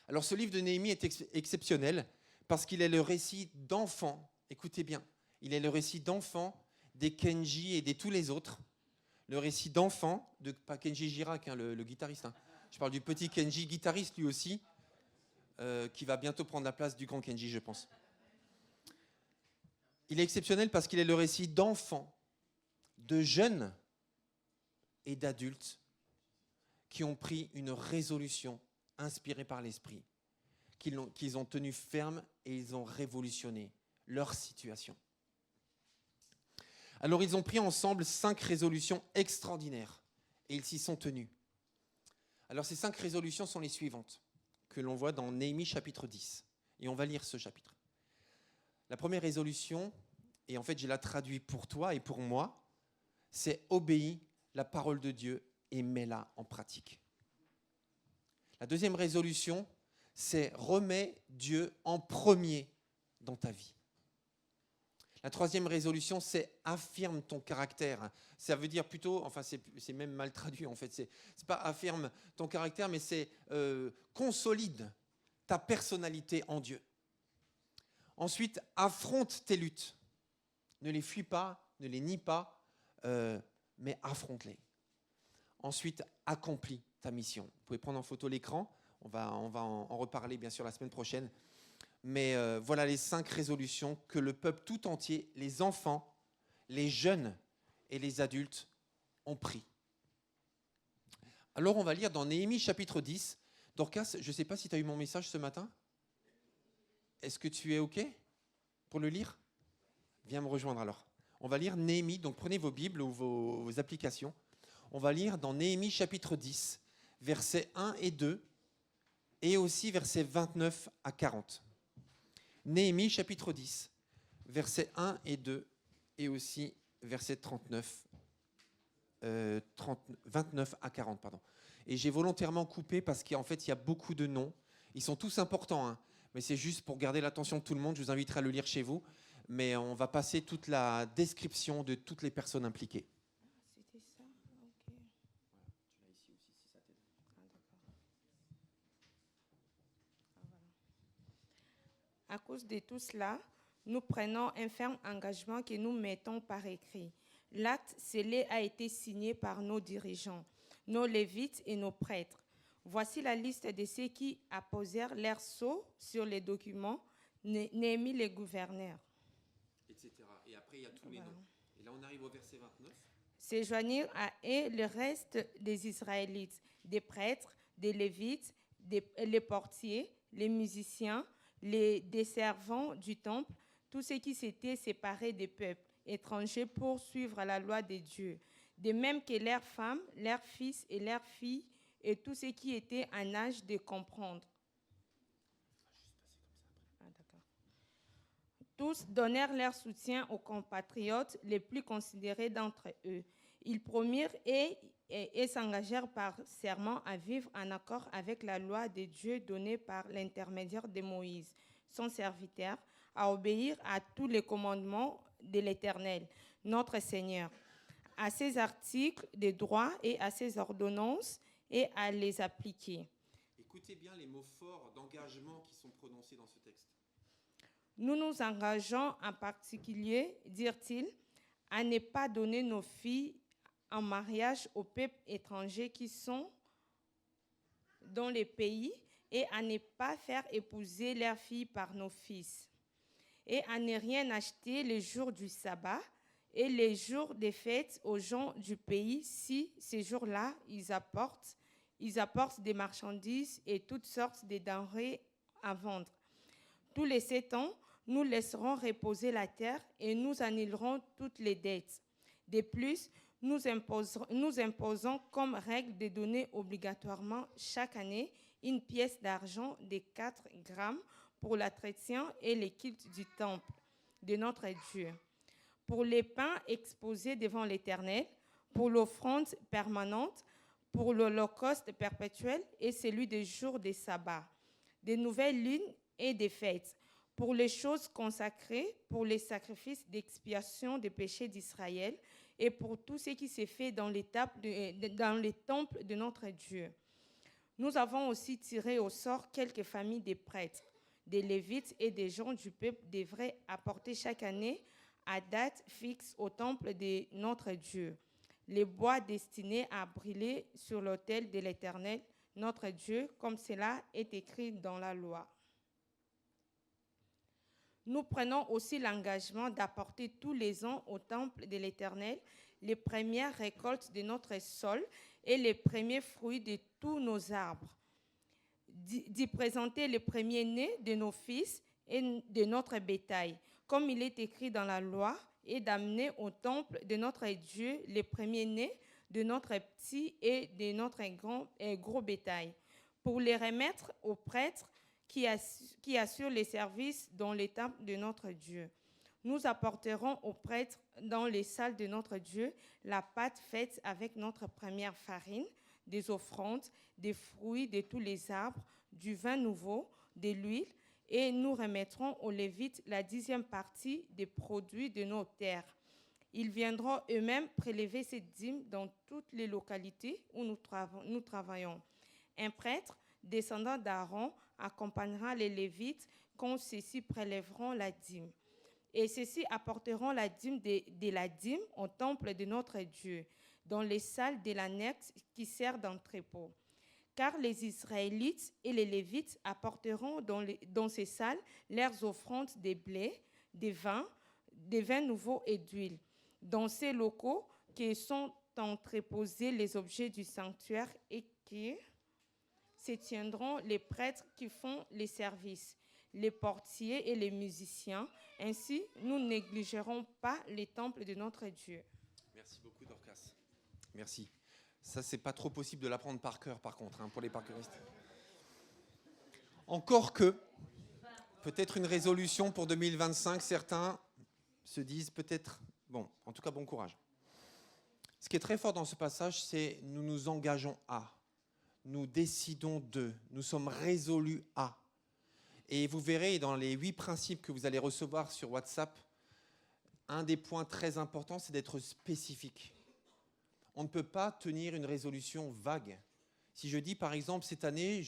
Speaker 5: Alors, ce livre de Néhémie est exceptionnel parce qu'il est le récit d'enfants. Écoutez bien, il est le récit d'enfants des Kenji et de tous les autres. Le récit d'enfants, pas Kenji Girac, le guitariste. Je parle du petit Kenji, guitariste lui aussi, qui va bientôt prendre la place du grand Kenji, je pense. Il est exceptionnel parce qu'il est le récit d'enfants, de jeunes et d'adultes qui ont pris une résolution inspirée par l'Esprit, qu'ils ont tenu ferme et ils ont révolutionné leur situation. Alors ils ont pris ensemble 5 résolutions extraordinaires et ils s'y sont tenus. Alors ces 5 résolutions sont les suivantes, que l'on voit dans Néhémie chapitre 10. Et on va lire ce chapitre. La première résolution, et en fait je la traduis pour toi et pour moi, c'est « Obéis la parole de Dieu et mets-la en pratique ». La deuxième résolution, c'est « Remets Dieu en premier dans ta vie ». La troisième résolution, c'est affirme ton caractère. Ça veut dire plutôt, enfin c'est même mal traduit en fait, c'est pas affirme ton caractère, mais c'est consolide ta personnalité en Dieu. Ensuite, affronte tes luttes. Ne les fuis pas, ne les nie pas, mais affronte-les. Ensuite, accomplis ta mission. Vous pouvez prendre en photo l'écran, on va en reparler bien sûr la semaine prochaine. Mais voilà les 5 résolutions que le peuple tout entier, les enfants, les jeunes et les adultes ont pris. Alors on va lire dans Néhémie chapitre 10. Dorcas, je ne sais pas si tu as eu mon message ce matin. Est-ce que tu es OK pour le lire? Viens me rejoindre alors. On va lire Néhémie, donc prenez vos Bibles ou vos applications. On va lire dans Néhémie chapitre 10, versets 1 et 2, et aussi versets 29 à 40. Néhémie chapitre 10, versets 1 et 2, et aussi versets 29 à 40. Pardon. Et j'ai volontairement coupé parce qu'en fait, il y a beaucoup de noms. Ils sont tous importants, hein, mais c'est juste pour garder l'attention de tout le monde. Je vous inviterai à le lire chez vous. Mais on va passer toute la description de toutes les personnes impliquées.
Speaker 21: C'était ça, ok. À cause de tout cela, nous prenons un ferme engagement que nous mettons par écrit. L'acte scellé a été signé par nos dirigeants, nos lévites et nos prêtres. Voici la liste de ceux qui apposèrent leur sceau sur les documents, Néhémie le gouverneur.
Speaker 5: Etc. Et après, il y a tous les noms. Et là, on arrive au verset 29.
Speaker 21: Se joignirent à eux le reste des Israélites, des prêtres, des lévites, les portiers, les musiciens, des servants du temple, tous ceux qui s'étaient séparés des peuples étrangers pour suivre la loi de Dieu, de même que leurs femmes, leurs fils et leurs filles, et tous ceux qui étaient en âge de comprendre. Tous donnèrent leur soutien aux compatriotes les plus considérés d'entre eux. Ils promirent et s'engagèrent par serment à vivre en accord avec la loi de Dieu donnée par l'intermédiaire de Moïse, son serviteur, à obéir à tous les commandements de l'Éternel, notre Seigneur, à ses articles de droit et à ses ordonnances et à les appliquer.
Speaker 5: Écoutez bien les mots forts d'engagement qui sont prononcés dans ce texte.
Speaker 21: Nous nous engageons en particulier, dirent-ils, à ne pas donner nos filles en mariage aux peuples étrangers qui sont dans les pays et à ne pas faire épouser leurs filles par nos fils et à ne rien acheter les jours du sabbat et les jours des fêtes aux gens du pays si ces jours-là ils apportent des marchandises et toutes sortes de denrées à vendre. Tous les 7 ans, nous laisserons reposer la terre et nous annulerons toutes les dettes. De plus, nous imposons comme règle de donner obligatoirement chaque année une pièce d'argent de 4 grammes pour l'entretien et les cultes du temple de notre Dieu, pour les pains exposés devant l'Éternel, pour l'offrande permanente, pour l'holocauste perpétuel et celui des jours des sabbats, des nouvelles lunes et des fêtes, pour les choses consacrées, pour les sacrifices d'expiation des péchés d'Israël et pour tout ce qui s'est fait dans les temples de notre Dieu. Nous avons aussi tiré au sort quelques familles des prêtres, des lévites et des gens du peuple devraient apporter chaque année à date fixe au temple de notre Dieu les bois destinés à brûler sur l'autel de l'Éternel, notre Dieu, comme cela est écrit dans la loi. Nous prenons aussi l'engagement d'apporter tous les ans au temple de l'Éternel les premières récoltes de notre sol et les premiers fruits de tous nos arbres, d'y présenter les premiers-nés de nos fils et de notre bétail, comme il est écrit dans la loi, et d'amener au temple de notre Dieu les premiers-nés de notre petit et de notre grand et gros bétail, pour les remettre aux prêtres qui assurent les services dans les temples de notre Dieu. Nous apporterons aux prêtres dans les salles de notre Dieu la pâte faite avec notre première farine, des offrandes, des fruits de tous les arbres, du vin nouveau, de l'huile et nous remettrons aux Lévites la 10e partie des produits de nos terres. Ils viendront eux-mêmes prélever cette dîme dans toutes les localités où nous travaillons. Un prêtre descendant d'Aaron accompagnera les Lévites quand ceux-ci prélèveront la dîme. Et ceux-ci apporteront la dîme de la dîme au temple de notre Dieu, dans les salles de l'annexe qui sert d'entrepôt. Car les Israélites et les Lévites apporteront dans ces salles leurs offrandes de blé, de vin nouveau et d'huile. Dans ces locaux que sont entreposés les objets du sanctuaire et qui se tiendront les prêtres qui font les services, les portiers et les musiciens. Ainsi, nous ne négligerons pas les temples de notre Dieu.
Speaker 5: Merci beaucoup, Dorcas. Merci. Ça, c'est pas trop possible de l'apprendre par cœur, par contre, pour les parkouristes. Encore que, peut-être une résolution pour 2025, certains se disent peut-être, bon, en tout cas, bon courage. Ce qui est très fort dans ce passage, c'est nous nous engageons à, nous décidons de, nous sommes résolus à. Et vous verrez dans les 8 principes que vous allez recevoir sur WhatsApp, un des points très importants, c'est d'être spécifique. On ne peut pas tenir une résolution vague. Si je dis, par exemple, cette année,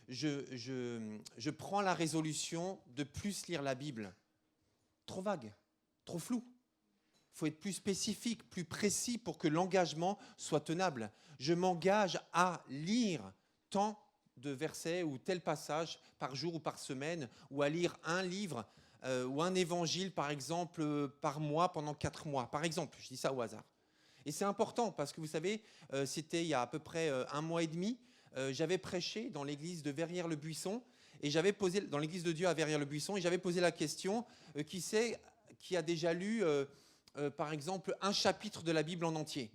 Speaker 5: je prends la résolution de plus lire la Bible. Trop vague, trop flou. Il faut être plus spécifique, plus précis pour que l'engagement soit tenable. Je m'engage à lire tant de versets ou tel passage par jour ou par semaine, ou à lire un livre ou un évangile, par exemple, par mois pendant 4 mois. Par exemple, je dis ça au hasard. Et c'est important parce que vous savez, c'était il y a à peu près 1 mois et demi, j'avais prêché dans l'église de Verrières-le-Buisson, et j'avais posé, dans l'église de Dieu à Verrières-le-Buisson, et j'avais posé la question, qui a déjà lu, par exemple, un chapitre de la Bible en entier?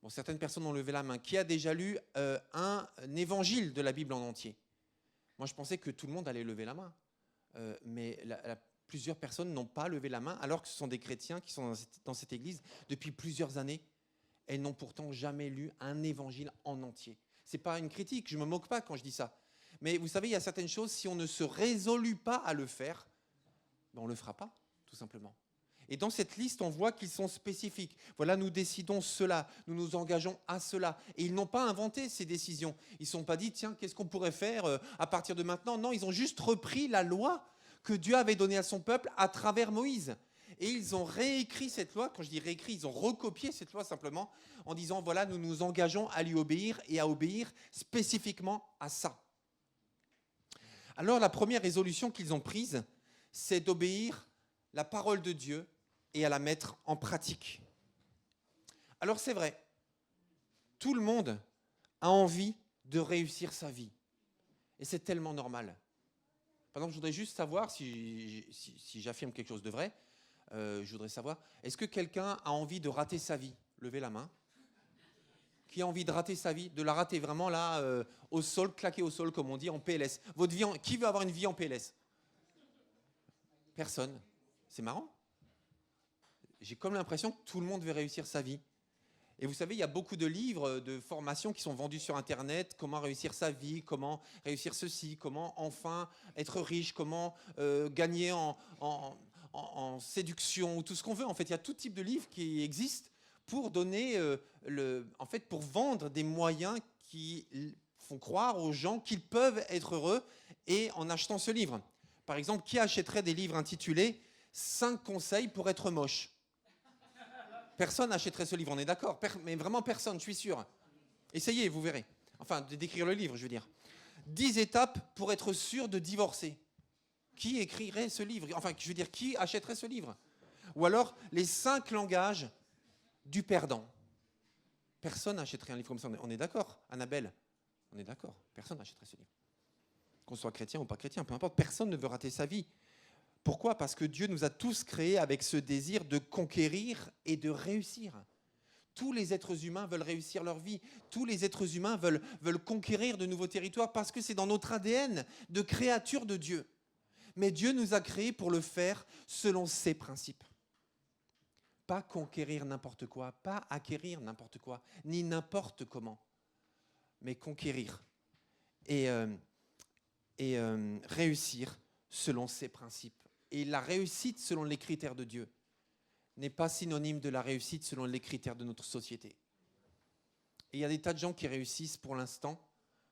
Speaker 5: Bon, certaines personnes ont levé la main. Qui a déjà lu un évangile de la Bible en entier? Moi, je pensais que tout le monde allait lever la main. Mais plusieurs personnes n'ont pas levé la main, alors que ce sont des chrétiens qui sont dans cette église depuis plusieurs années. Elles n'ont pourtant jamais lu un évangile en entier. Ce n'est pas une critique, je ne me moque pas quand je dis ça. Mais vous savez, il y a certaines choses, si on ne se résolut pas à le faire, ben on ne le fera pas, tout simplement. Et dans cette liste, on voit qu'ils sont spécifiques. Voilà, nous décidons cela, nous nous engageons à cela. Et ils n'ont pas inventé ces décisions. Ils ne se sont pas dit, tiens, qu'est-ce qu'on pourrait faire à partir de maintenant? Non, ils ont juste repris la loi que Dieu avait donnée à son peuple à travers Moïse. Et ils ont réécrit cette loi. Quand je dis réécrit, ils ont recopié cette loi simplement en disant, voilà, nous nous engageons à lui obéir et à obéir spécifiquement à ça. Alors, la première résolution qu'ils ont prise, c'est d'obéir la parole de Dieu et à la mettre en pratique. Alors c'est vrai, tout le monde a envie de réussir sa vie. Et c'est tellement normal. Par exemple, je voudrais juste savoir, si j'affirme quelque chose de vrai, je voudrais savoir, est-ce que quelqu'un a envie de rater sa vie? Levez la main. Qui a envie de rater sa vie? De la rater vraiment là, au sol, claquer au sol, comme on dit, en PLS. Votre vie qui veut avoir une vie en PLS? Personne. C'est marrant. J'ai comme l'impression que tout le monde veut réussir sa vie. Et vous savez, il y a beaucoup de livres de formation qui sont vendus sur Internet. Comment réussir sa vie, comment réussir ceci, comment enfin être riche, comment gagner en séduction, ou tout ce qu'on veut. En fait, il y a tout type de livres qui existent pour donner, pour vendre des moyens qui font croire aux gens qu'ils peuvent être heureux et en achetant ce livre. Par exemple, qui achèterait des livres intitulés 5 conseils pour être moche? Personne n'achèterait ce livre, on est d'accord? Mais vraiment personne, je suis sûr. Essayez, vous verrez. Enfin, d'écrire le livre, je veux dire. 10 étapes pour être sûr de divorcer. Qui écrirait ce livre? Enfin, je veux dire, qui achèterait ce livre? Ou alors, les 5 langages du perdant. Personne n'achèterait un livre comme ça, on est d'accord, Annabelle? On est d'accord, personne n'achèterait ce livre. Qu'on soit chrétien ou pas chrétien, peu importe, personne ne veut rater sa vie. Pourquoi? Parce que Dieu nous a tous créés avec ce désir de conquérir et de réussir. Tous les êtres humains veulent réussir leur vie. Tous les êtres humains veulent conquérir de nouveaux territoires parce que c'est dans notre ADN de créature de Dieu. Mais Dieu nous a créés pour le faire selon ses principes. Pas conquérir n'importe quoi, pas acquérir n'importe quoi, ni n'importe comment, mais conquérir. Et et réussir selon ses principes. Et la réussite selon les critères de Dieu n'est pas synonyme de la réussite selon les critères de notre société. Et il y a des tas de gens qui réussissent pour l'instant,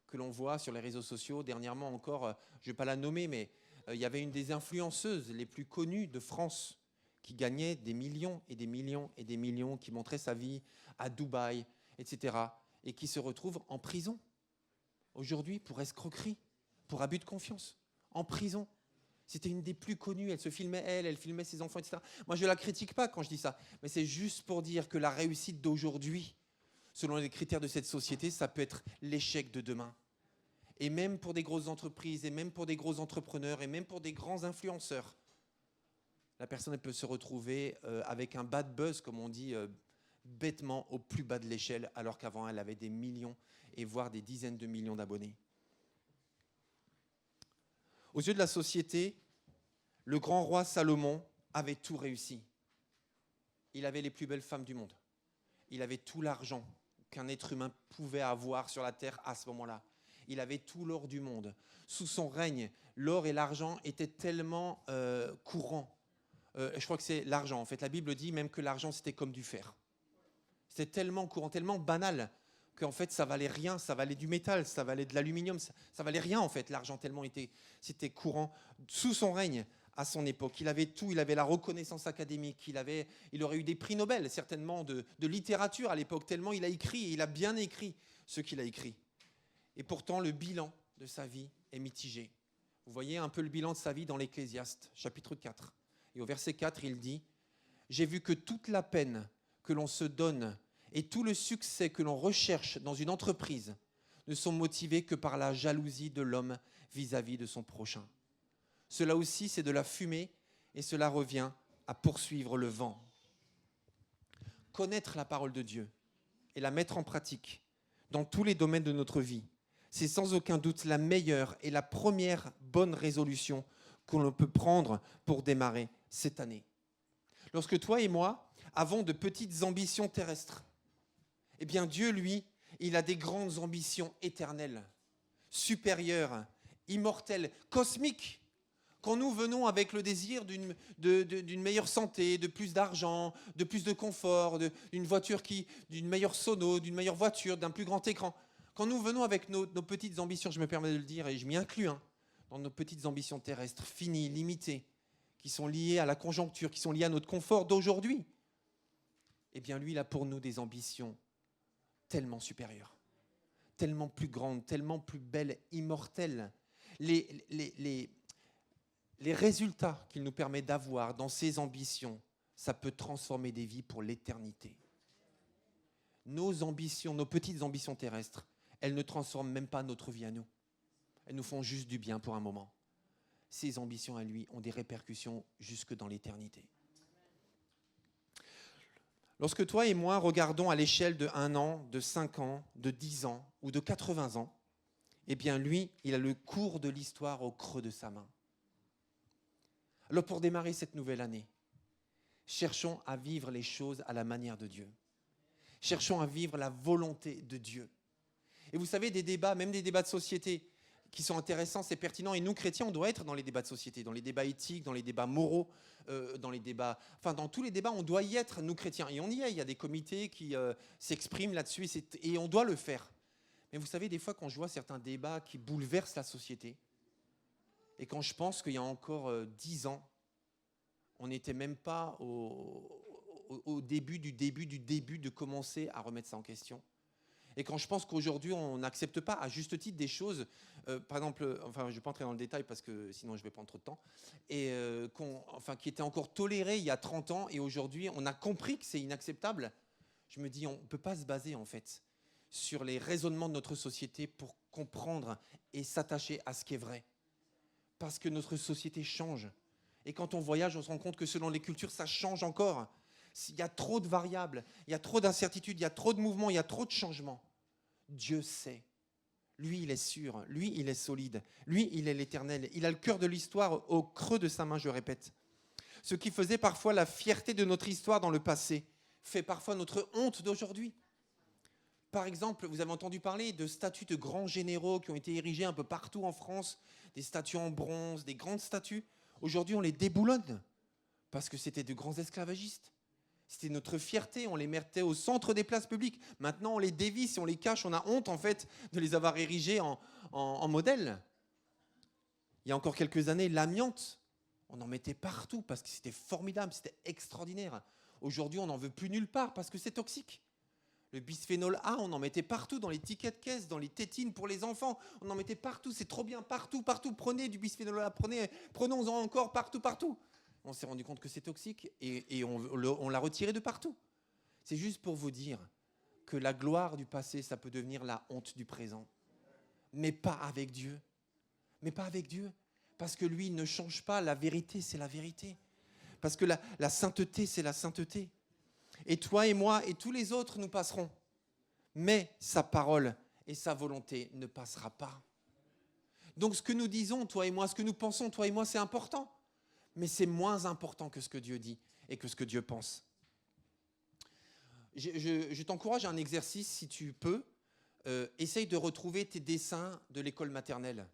Speaker 5: que l'on voit sur les réseaux sociaux. Dernièrement encore, je ne vais pas la nommer, mais il y avait une des influenceuses les plus connues de France qui gagnait des millions et des millions et des millions, qui montrait sa vie à Dubaï, etc. et qui se retrouve en prison aujourd'hui pour escroquerie, pour abus de confiance, en prison. C'était une des plus connues, elle se filmait elle filmait ses enfants, etc. Moi, je ne la critique pas quand je dis ça, mais c'est juste pour dire que la réussite d'aujourd'hui, selon les critères de cette société, ça peut être l'échec de demain. Et même pour des grosses entreprises, et même pour des gros entrepreneurs, et même pour des grands influenceurs, la personne elle peut se retrouver avec un bad buzz, comme on dit bêtement, au plus bas de l'échelle, alors qu'avant, elle avait des millions, et voire des dizaines de millions d'abonnés. Aux yeux de la société, le grand roi Salomon avait tout réussi. Il avait les plus belles femmes du monde. Il avait tout l'argent qu'un être humain pouvait avoir sur la terre à ce moment-là. Il avait tout l'or du monde. Sous son règne, l'or et l'argent étaient tellement courants. Je crois que c'est l'argent. En fait, la Bible dit même que l'argent, c'était comme du fer. C'était tellement courant, tellement banal, qu'en fait, ça valait rien. Ça valait du métal, ça valait de l'aluminium. Ça valait rien, en fait, l'argent, tellement c'était courant. Sous son règne, à son époque, il avait tout. Il avait la reconnaissance académique. Il aurait eu des prix Nobel, certainement, de littérature à l'époque, tellement il a écrit, et il a bien écrit ce qu'il a écrit. Et pourtant, le bilan de sa vie est mitigé. Vous voyez un peu le bilan de sa vie dans l'Ecclésiaste, chapitre 4. Et au verset 4, il dit « J'ai vu que toute la peine que l'on se donne et tout le succès que l'on recherche dans une entreprise ne sont motivés que par la jalousie de l'homme vis-à-vis de son prochain. Cela aussi, c'est de la fumée et cela revient à poursuivre le vent. » Connaître la parole de Dieu et la mettre en pratique dans tous les domaines de notre vie, c'est sans aucun doute la meilleure et la première bonne résolution que l'on peut prendre pour démarrer cette année. Lorsque toi et moi avons de petites ambitions terrestres, eh bien Dieu, lui, il a des grandes ambitions éternelles, supérieures, immortelles, cosmiques. Quand nous venons avec le désir d'une meilleure santé, de plus d'argent, de plus de confort, d'une voiture d'une meilleure sono, d'une meilleure voiture, d'un plus grand écran, quand nous venons avec nos petites ambitions, je me permets de le dire et je m'y inclus, dans nos petites ambitions terrestres, finies, limitées, qui sont liées à la conjoncture, qui sont liées à notre confort d'aujourd'hui, eh bien lui, il a pour nous des ambitions tellement supérieures, tellement plus grandes, tellement plus belles, immortelles. Les résultats qu'il nous permet d'avoir dans ces ambitions, ça peut transformer des vies pour l'éternité. Nos ambitions, nos petites ambitions terrestres, elles ne transforment même pas notre vie à nous. Elles nous font juste du bien pour un moment. Ces ambitions à lui ont des répercussions jusque dans l'éternité. Lorsque toi et moi regardons à l'échelle de 1 an, de 5 ans, de 10 ans ou de 80 ans, eh bien lui, il a le cours de l'histoire au creux de sa main. Alors pour démarrer cette nouvelle année, cherchons à vivre les choses à la manière de Dieu. Cherchons à vivre la volonté de Dieu. Et vous savez, des débats, même des débats de société qui sont intéressants, c'est pertinent. Et nous, chrétiens, on doit être dans les débats de société, dans les débats éthiques, dans les débats moraux, dans tous les débats, on doit y être, nous, chrétiens. Et on y est, il y a des comités qui s'expriment là-dessus et on doit le faire. Mais vous savez, des fois, quand je vois certains débats qui bouleversent la société, et quand je pense qu'il y a encore 10 ans, on n'était même pas au début de commencer à remettre ça en question. Et quand je pense qu'aujourd'hui, on n'accepte pas à juste titre des choses, par exemple, je ne vais pas entrer dans le détail parce que sinon je vais prendre trop de temps, et qui étaient encore tolérées il y a 30 ans, et aujourd'hui, on a compris que c'est inacceptable. Je me dis, on ne peut pas se baser en fait sur les raisonnements de notre société pour comprendre et s'attacher à ce qui est vrai. Parce que notre société change. Et quand on voyage, on se rend compte que selon les cultures, ça change encore. Il y a trop de variables, il y a trop d'incertitudes, il y a trop de mouvements, il y a trop de changements. Dieu sait. Lui, il est sûr. Lui, il est solide. Lui, il est l'éternel. Il a le cœur de l'histoire au creux de sa main, je répète. Ce qui faisait parfois la fierté de notre histoire dans le passé fait parfois notre honte d'aujourd'hui. Par exemple, vous avez entendu parler de statues de grands généraux qui ont été érigées un peu partout en France, des statues en bronze, des grandes statues. Aujourd'hui, on les déboulonne parce que c'était de grands esclavagistes. C'était notre fierté, on les mettait au centre des places publiques. Maintenant, on les dévisse, on les cache, on a honte en fait de les avoir érigés en modèle. Il y a encore quelques années, l'amiante, on en mettait partout parce que c'était formidable, c'était extraordinaire. Aujourd'hui, on n'en veut plus nulle part parce que c'est toxique. Le bisphénol A, on en mettait partout, dans les tickets de caisse, dans les tétines pour les enfants. On en mettait partout, c'est trop bien, partout, partout. Prenez du bisphénol A, prenons-en encore partout, partout. On s'est rendu compte que c'est toxique et on l'a retiré de partout. C'est juste pour vous dire que la gloire du passé, ça peut devenir la honte du présent. Mais pas avec Dieu. Mais pas avec Dieu. Parce que lui, il ne change pas. La vérité, c'est la vérité. Parce que la sainteté, c'est la sainteté. Et toi et moi et tous les autres, nous passerons. Mais sa parole et sa volonté ne passera pas. Donc ce que nous disons, toi et moi, ce que nous pensons, toi et moi, c'est important. Mais c'est moins important que ce que Dieu dit et que ce que Dieu pense. Je t'encourage à un exercice, si tu peux. Essaye de retrouver tes dessins de l'école maternelle.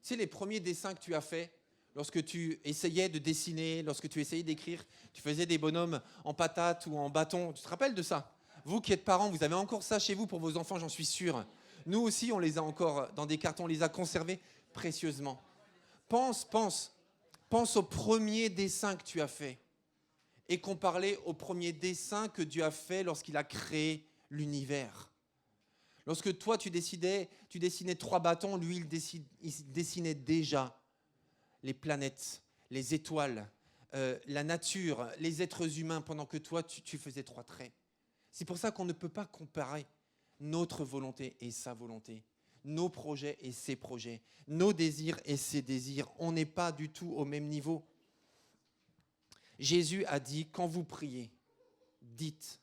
Speaker 5: Tu sais, les premiers dessins que tu as faits, lorsque tu essayais de dessiner, lorsque tu essayais d'écrire, tu faisais des bonhommes en patates ou en bâton. Tu te rappelles de ça? Vous qui êtes parents, vous avez encore ça chez vous pour vos enfants, j'en suis sûr. Nous aussi, on les a encore dans des cartons, on les a conservés précieusement. Pense au premier dessin que tu as fait et compare-les au premier dessin que Dieu a fait lorsqu'il a créé l'univers. Lorsque toi, tu dessinais 3 bâtons, lui, il dessinait déjà les planètes, les étoiles, la nature, les êtres humains, pendant que toi, tu faisais 3 traits. C'est pour ça qu'on ne peut pas comparer notre volonté et sa volonté, nos projets et ses projets, nos désirs et ses désirs. On n'est pas du tout au même niveau. Jésus a dit, quand vous priez, dites.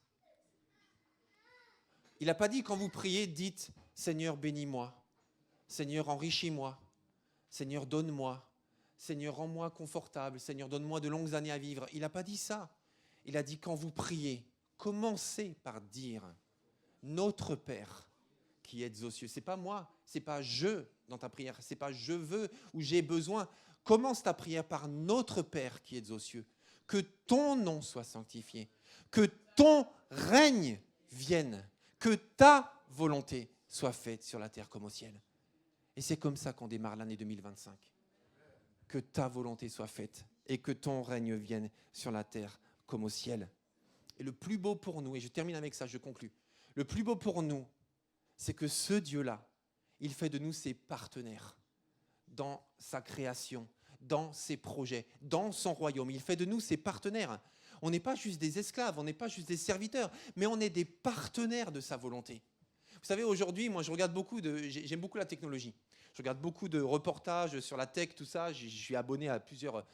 Speaker 5: Il n'a pas dit, quand vous priez, dites, Seigneur, bénis-moi. Seigneur, enrichis-moi. Seigneur, donne-moi. Seigneur, rends-moi confortable. Seigneur, donne-moi de longues années à vivre. Il n'a pas dit ça. Il a dit, quand vous priez, commencez par dire, notre Père qui êtes aux cieux. Ce n'est pas moi, ce n'est pas je dans ta prière, ce n'est pas je veux ou j'ai besoin. Commence ta prière par notre Père qui êtes aux cieux. Que ton nom soit sanctifié, que ton règne vienne, que ta volonté soit faite sur la terre comme au ciel. Et c'est comme ça qu'on démarre l'année 2025. Que ta volonté soit faite et que ton règne vienne sur la terre comme au ciel. Et le plus beau pour nous, et je termine avec ça, je conclus, le plus beau pour nous, c'est que ce Dieu-là, il fait de nous ses partenaires dans sa création, dans ses projets, dans son royaume. Il fait de nous ses partenaires. On n'est pas juste des esclaves, on n'est pas juste des serviteurs, mais on est des partenaires de sa volonté. Vous savez, aujourd'hui, moi, j'aime beaucoup la technologie. Je regarde beaucoup de reportages sur la tech, tout ça. Je suis abonné à plusieurs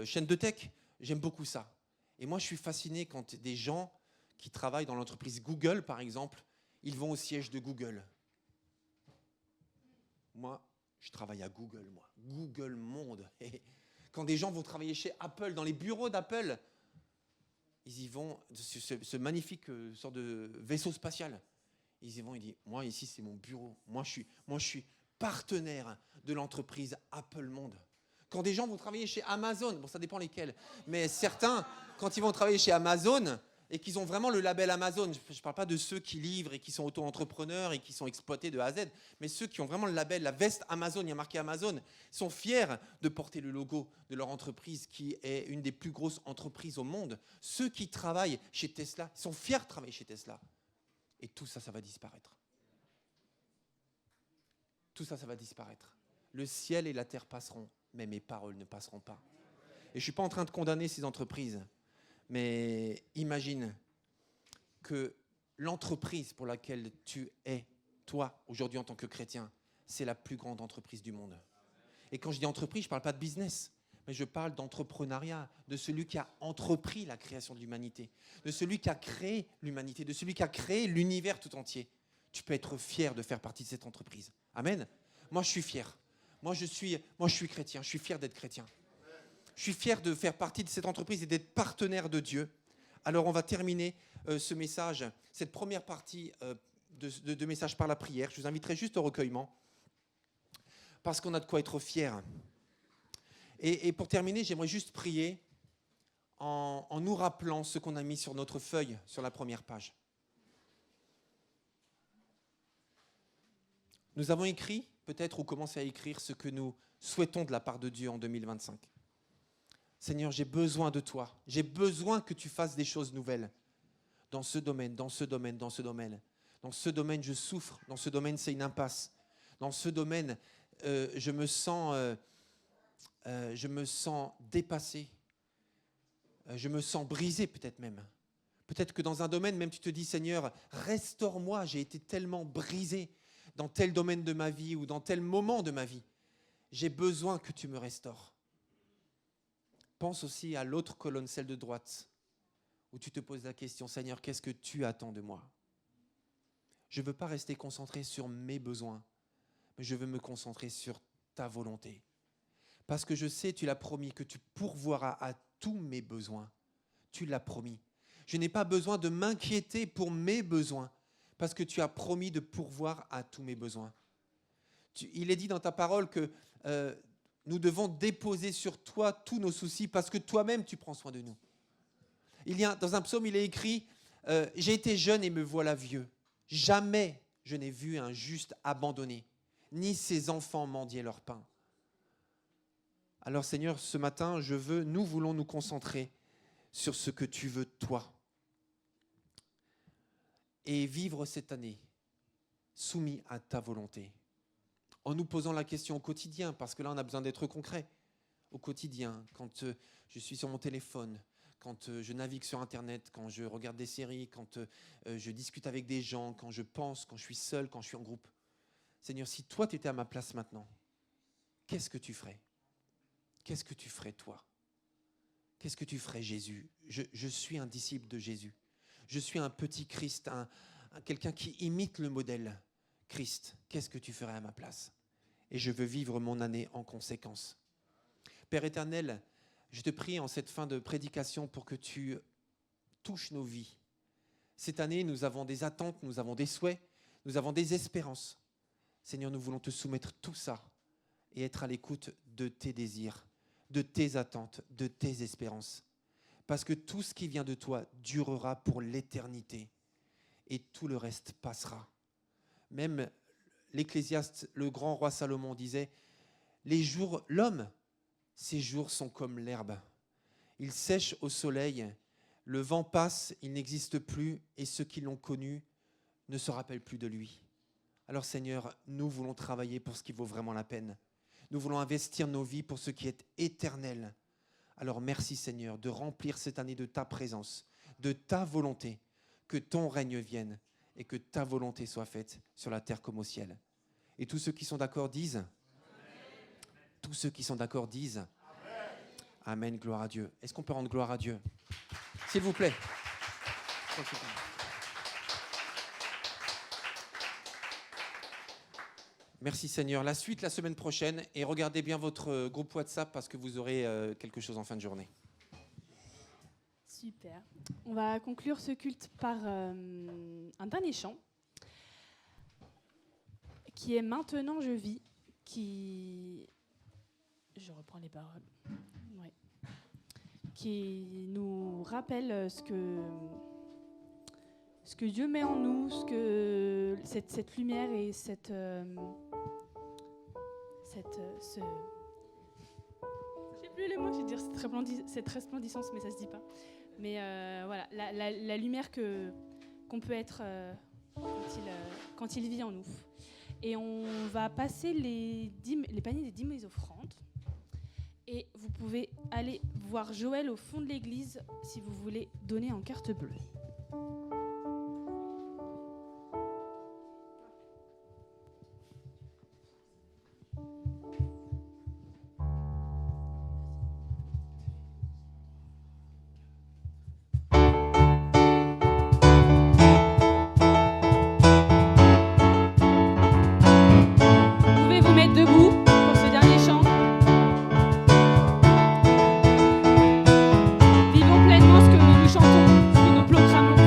Speaker 5: chaînes de tech. J'aime beaucoup ça. Et moi, je suis fasciné quand des gens qui travaillent dans l'entreprise Google, par exemple, ils vont au siège de Google. Moi, je travaille à Google, moi. Google Monde. Et quand des gens vont travailler chez Apple, dans les bureaux d'Apple, ils y vont, ce magnifique sorte de vaisseau spatial. Ils y vont, ils disent, moi ici c'est mon bureau. Moi je suis partenaire de l'entreprise Apple Monde. Quand des gens vont travailler chez Amazon, bon ça dépend lesquels, mais certains, quand ils vont travailler chez Amazon et qu'ils ont vraiment le label Amazon, je ne parle pas de ceux qui livrent et qui sont auto-entrepreneurs et qui sont exploités de A à Z, mais ceux qui ont vraiment le label, la veste Amazon, il y a marqué Amazon, sont fiers de porter le logo de leur entreprise qui est une des plus grosses entreprises au monde. Ceux qui travaillent chez Tesla sont fiers de travailler chez Tesla. Et tout ça, ça va disparaître. Tout ça, ça va disparaître. Le ciel et la terre passeront, mais mes paroles ne passeront pas. Et je ne suis pas en train de condamner ces entreprises, mais imagine que l'entreprise pour laquelle tu es, toi, aujourd'hui en tant que chrétien, c'est la plus grande entreprise du monde. Et quand je dis entreprise, je ne parle pas de business, mais je parle d'entrepreneuriat, de celui qui a entrepris la création de l'humanité, de celui qui a créé l'humanité, de celui qui a créé l'univers tout entier. Tu peux être fier de faire partie de cette entreprise. Amen. Moi, je suis fier. Moi, je suis chrétien. Je suis fier d'être chrétien. Je suis fier de faire partie de cette entreprise et d'être partenaire de Dieu. Alors, on va terminer ce message, cette première partie de message par la prière. Je vous inviterai juste au recueillement, parce qu'on a de quoi être fiers. Et pour terminer, j'aimerais juste prier en nous rappelant ce qu'on a mis sur notre feuille, sur la première page. Nous avons écrit, peut-être, ou commencé à écrire ce que nous souhaitons de la part de Dieu en 2025. Seigneur, j'ai besoin de toi. J'ai besoin que tu fasses des choses nouvelles dans ce domaine, dans ce domaine, dans ce domaine. Dans ce domaine, je souffre. Dans ce domaine, c'est une impasse. Dans ce domaine, je me sens dépassé. Je me sens brisé peut-être même. Peut-être que dans un domaine, même tu te dis, Seigneur, restaure-moi. J'ai été tellement brisé dans tel domaine de ma vie ou dans tel moment de ma vie. J'ai besoin que tu me restaures. Pense aussi à l'autre colonne, celle de droite, où tu te poses la question, Seigneur, qu'est-ce que tu attends de moi? Je ne veux pas rester concentré sur mes besoins, mais je veux me concentrer sur ta volonté. Parce que je sais, tu l'as promis, que tu pourvoiras à tous mes besoins. Tu l'as promis. Je n'ai pas besoin de m'inquiéter pour mes besoins, parce que tu as promis de pourvoir à tous mes besoins. Il est dit dans ta parole que nous devons déposer sur toi tous nos soucis, parce que toi-même, tu prends soin de nous. Dans un psaume, il est écrit « J'ai été jeune et me voilà vieux. Jamais je n'ai vu un juste abandonné, ni ses enfants mendier leur pain. » Alors Seigneur, ce matin, nous voulons nous concentrer sur ce que tu veux toi. Et vivre cette année soumis à ta volonté. En nous posant la question au quotidien, parce que là, on a besoin d'être concret. Au quotidien, quand je suis sur mon téléphone, quand je navigue sur Internet, quand je regarde des séries, quand je discute avec des gens, quand je pense, quand je suis seul, quand je suis en groupe. Seigneur, si toi, tu étais à ma place maintenant, qu'est-ce que tu ferais? Qu'est-ce que tu ferais, toi? Qu'est-ce que tu ferais, Jésus? Je suis un disciple de Jésus. Je suis un petit Christ, quelqu'un qui imite le modèle Christ. Qu'est-ce que tu ferais à ma place? Et je veux vivre mon année en conséquence. Père éternel, je te prie en cette fin de prédication pour que tu touches nos vies. Cette année, nous avons des attentes, nous avons des souhaits, nous avons des espérances. Seigneur, nous voulons te soumettre tout ça et être à l'écoute de tes désirs, de tes attentes, de tes espérances. Parce que tout ce qui vient de toi durera pour l'éternité et tout le reste passera. Même l'Ecclésiaste, le grand roi Salomon disait « L'homme, ses jours sont comme l'herbe. Il sèche au soleil, le vent passe, il n'existe plus et ceux qui l'ont connu ne se rappellent plus de lui. » Alors Seigneur, nous voulons travailler pour ce qui vaut vraiment la peine. Nous voulons investir nos vies pour ce qui est éternel. Alors merci Seigneur de remplir cette année de ta présence, de ta volonté, que ton règne vienne et que ta volonté soit faite sur la terre comme au ciel. Et tous ceux qui sont d'accord disent Amen. Tous ceux qui sont d'accord disent Amen. Amen, gloire à Dieu. Est-ce qu'on peut rendre gloire à Dieu? S'il vous plaît. Merci Seigneur. La suite la semaine prochaine et regardez bien votre groupe WhatsApp parce que vous aurez quelque chose en fin de journée.
Speaker 1: Super. On va conclure ce culte par un dernier chant qui est Maintenant je vis, je reprends les paroles, ouais. Qui nous rappelle ce que Dieu met en nous, cette lumière et cette j'ai plus les mots, je vais dire cette resplendissance, mais ça se dit pas. Mais voilà, la lumière qu'on peut être quand il vit en nous. Et on va passer les paniers des dîmes et offrandes. Et vous pouvez aller voir Joël au fond de l'église si vous voulez donner en carte bleue. Vivons pleinement ce que nous chantons, ce que nous proclamons.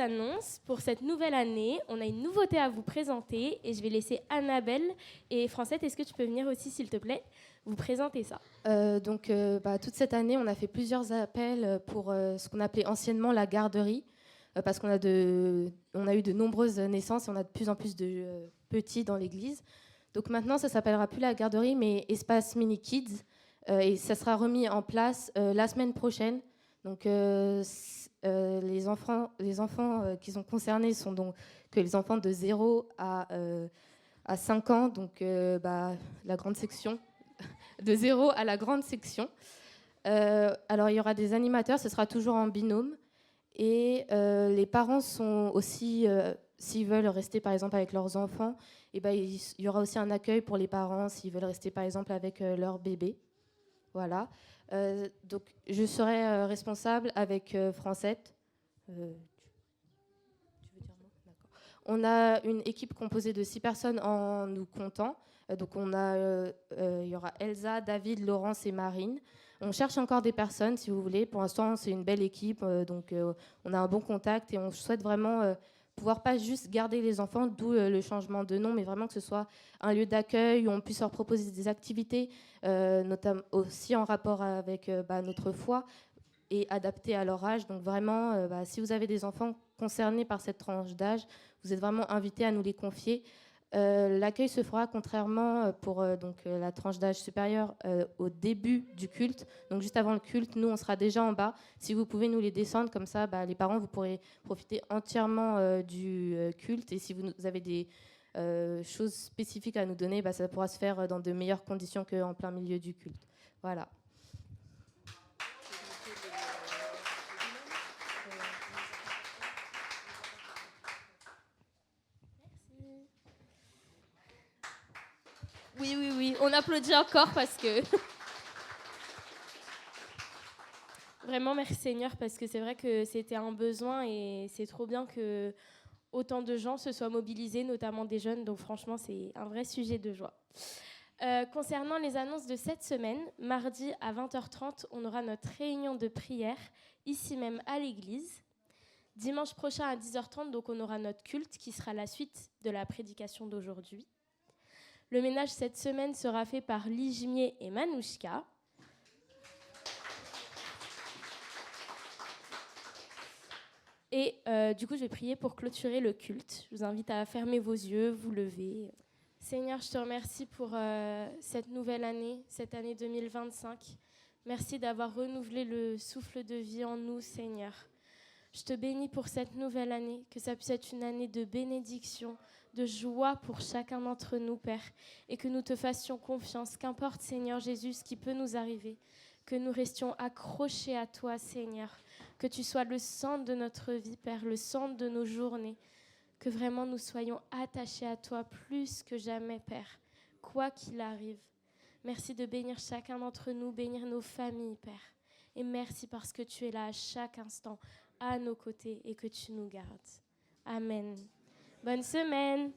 Speaker 2: annonces pour cette nouvelle année. On a une nouveauté à vous présenter et je vais laisser Annabelle et Francette. Est-ce que tu peux venir aussi, s'il te plaît, vous présenter ça?
Speaker 19: Toute cette année, on a fait plusieurs appels pour ce qu'on appelait anciennement la garderie, parce qu'on a eu de nombreuses naissances et on a de plus en plus de petits dans l'église. Donc maintenant, ça s'appellera plus la garderie, mais Espace Mini Kids, et ça sera remis en place la semaine prochaine. Donc les enfants qui sont concernés sont donc que les enfants de 0 à 5 ans, donc la grande section, de 0 à la grande section. Alors il y aura des animateurs, ce sera toujours en binôme. Et les parents sont aussi, s'ils veulent rester par exemple avec leurs enfants, il y aura aussi un accueil pour les parents s'ils veulent rester par exemple avec leur bébé. Voilà. Donc je serai responsable avec Francette. Tu veux dire non ? D'accord. On a une équipe composée de 6 personnes en nous comptant. Donc il y aura Elsa, David, Laurence et Marine. On cherche encore des personnes, si vous voulez. Pour l'instant, c'est une belle équipe, donc on a un bon contact et on souhaite vraiment pouvoir pas juste garder les enfants, d'où le changement de nom, mais vraiment que ce soit un lieu d'accueil où on puisse leur proposer des activités, notamment aussi en rapport avec notre foi et adaptées à leur âge. Donc vraiment, si vous avez des enfants concernés par cette tranche d'âge, vous êtes vraiment invités à nous les confier. L'accueil se fera, contrairement pour la tranche d'âge supérieure, au début du culte. Donc juste avant le culte, nous on sera déjà en bas. Si vous pouvez nous les descendre, comme ça les parents vous pourrez profiter entièrement du culte. Et si vous avez des choses spécifiques à nous donner, ça pourra se faire dans de meilleures conditions qu'en plein milieu du culte. Voilà.
Speaker 2: Oui, on applaudit encore parce que... Vraiment, merci Seigneur, parce que c'est vrai que c'était un besoin et c'est trop bien que autant de gens se soient mobilisés, notamment des jeunes. Donc franchement, c'est un vrai sujet de joie. Concernant les annonces de cette semaine, mardi à 20h30, on aura notre réunion de prière, ici même à l'église. Dimanche prochain à 10h30, donc on aura notre culte qui sera la suite de la prédication d'aujourd'hui. Le ménage cette semaine sera fait par Lijmier et Manouchka. Et du coup, je vais prier pour clôturer le culte. Je vous invite à fermer vos yeux, vous lever. Seigneur, je te remercie pour cette nouvelle année, cette année 2025. Merci d'avoir renouvelé le souffle de vie en nous, Seigneur. Je te bénis pour cette nouvelle année, que ça puisse être une année de bénédiction, de joie pour chacun d'entre nous, Père, et que nous te fassions confiance, qu'importe, Seigneur Jésus, ce qui peut nous arriver, que nous restions accrochés à toi, Seigneur, que tu sois le centre de notre vie, Père, le centre de nos journées, que vraiment nous soyons attachés à toi plus que jamais, Père, quoi qu'il arrive. Merci de bénir chacun d'entre nous, bénir nos familles, Père, et merci parce que tu es là à chaque instant, à nos côtés, et que tu nous gardes. Amen. Bonne semaine.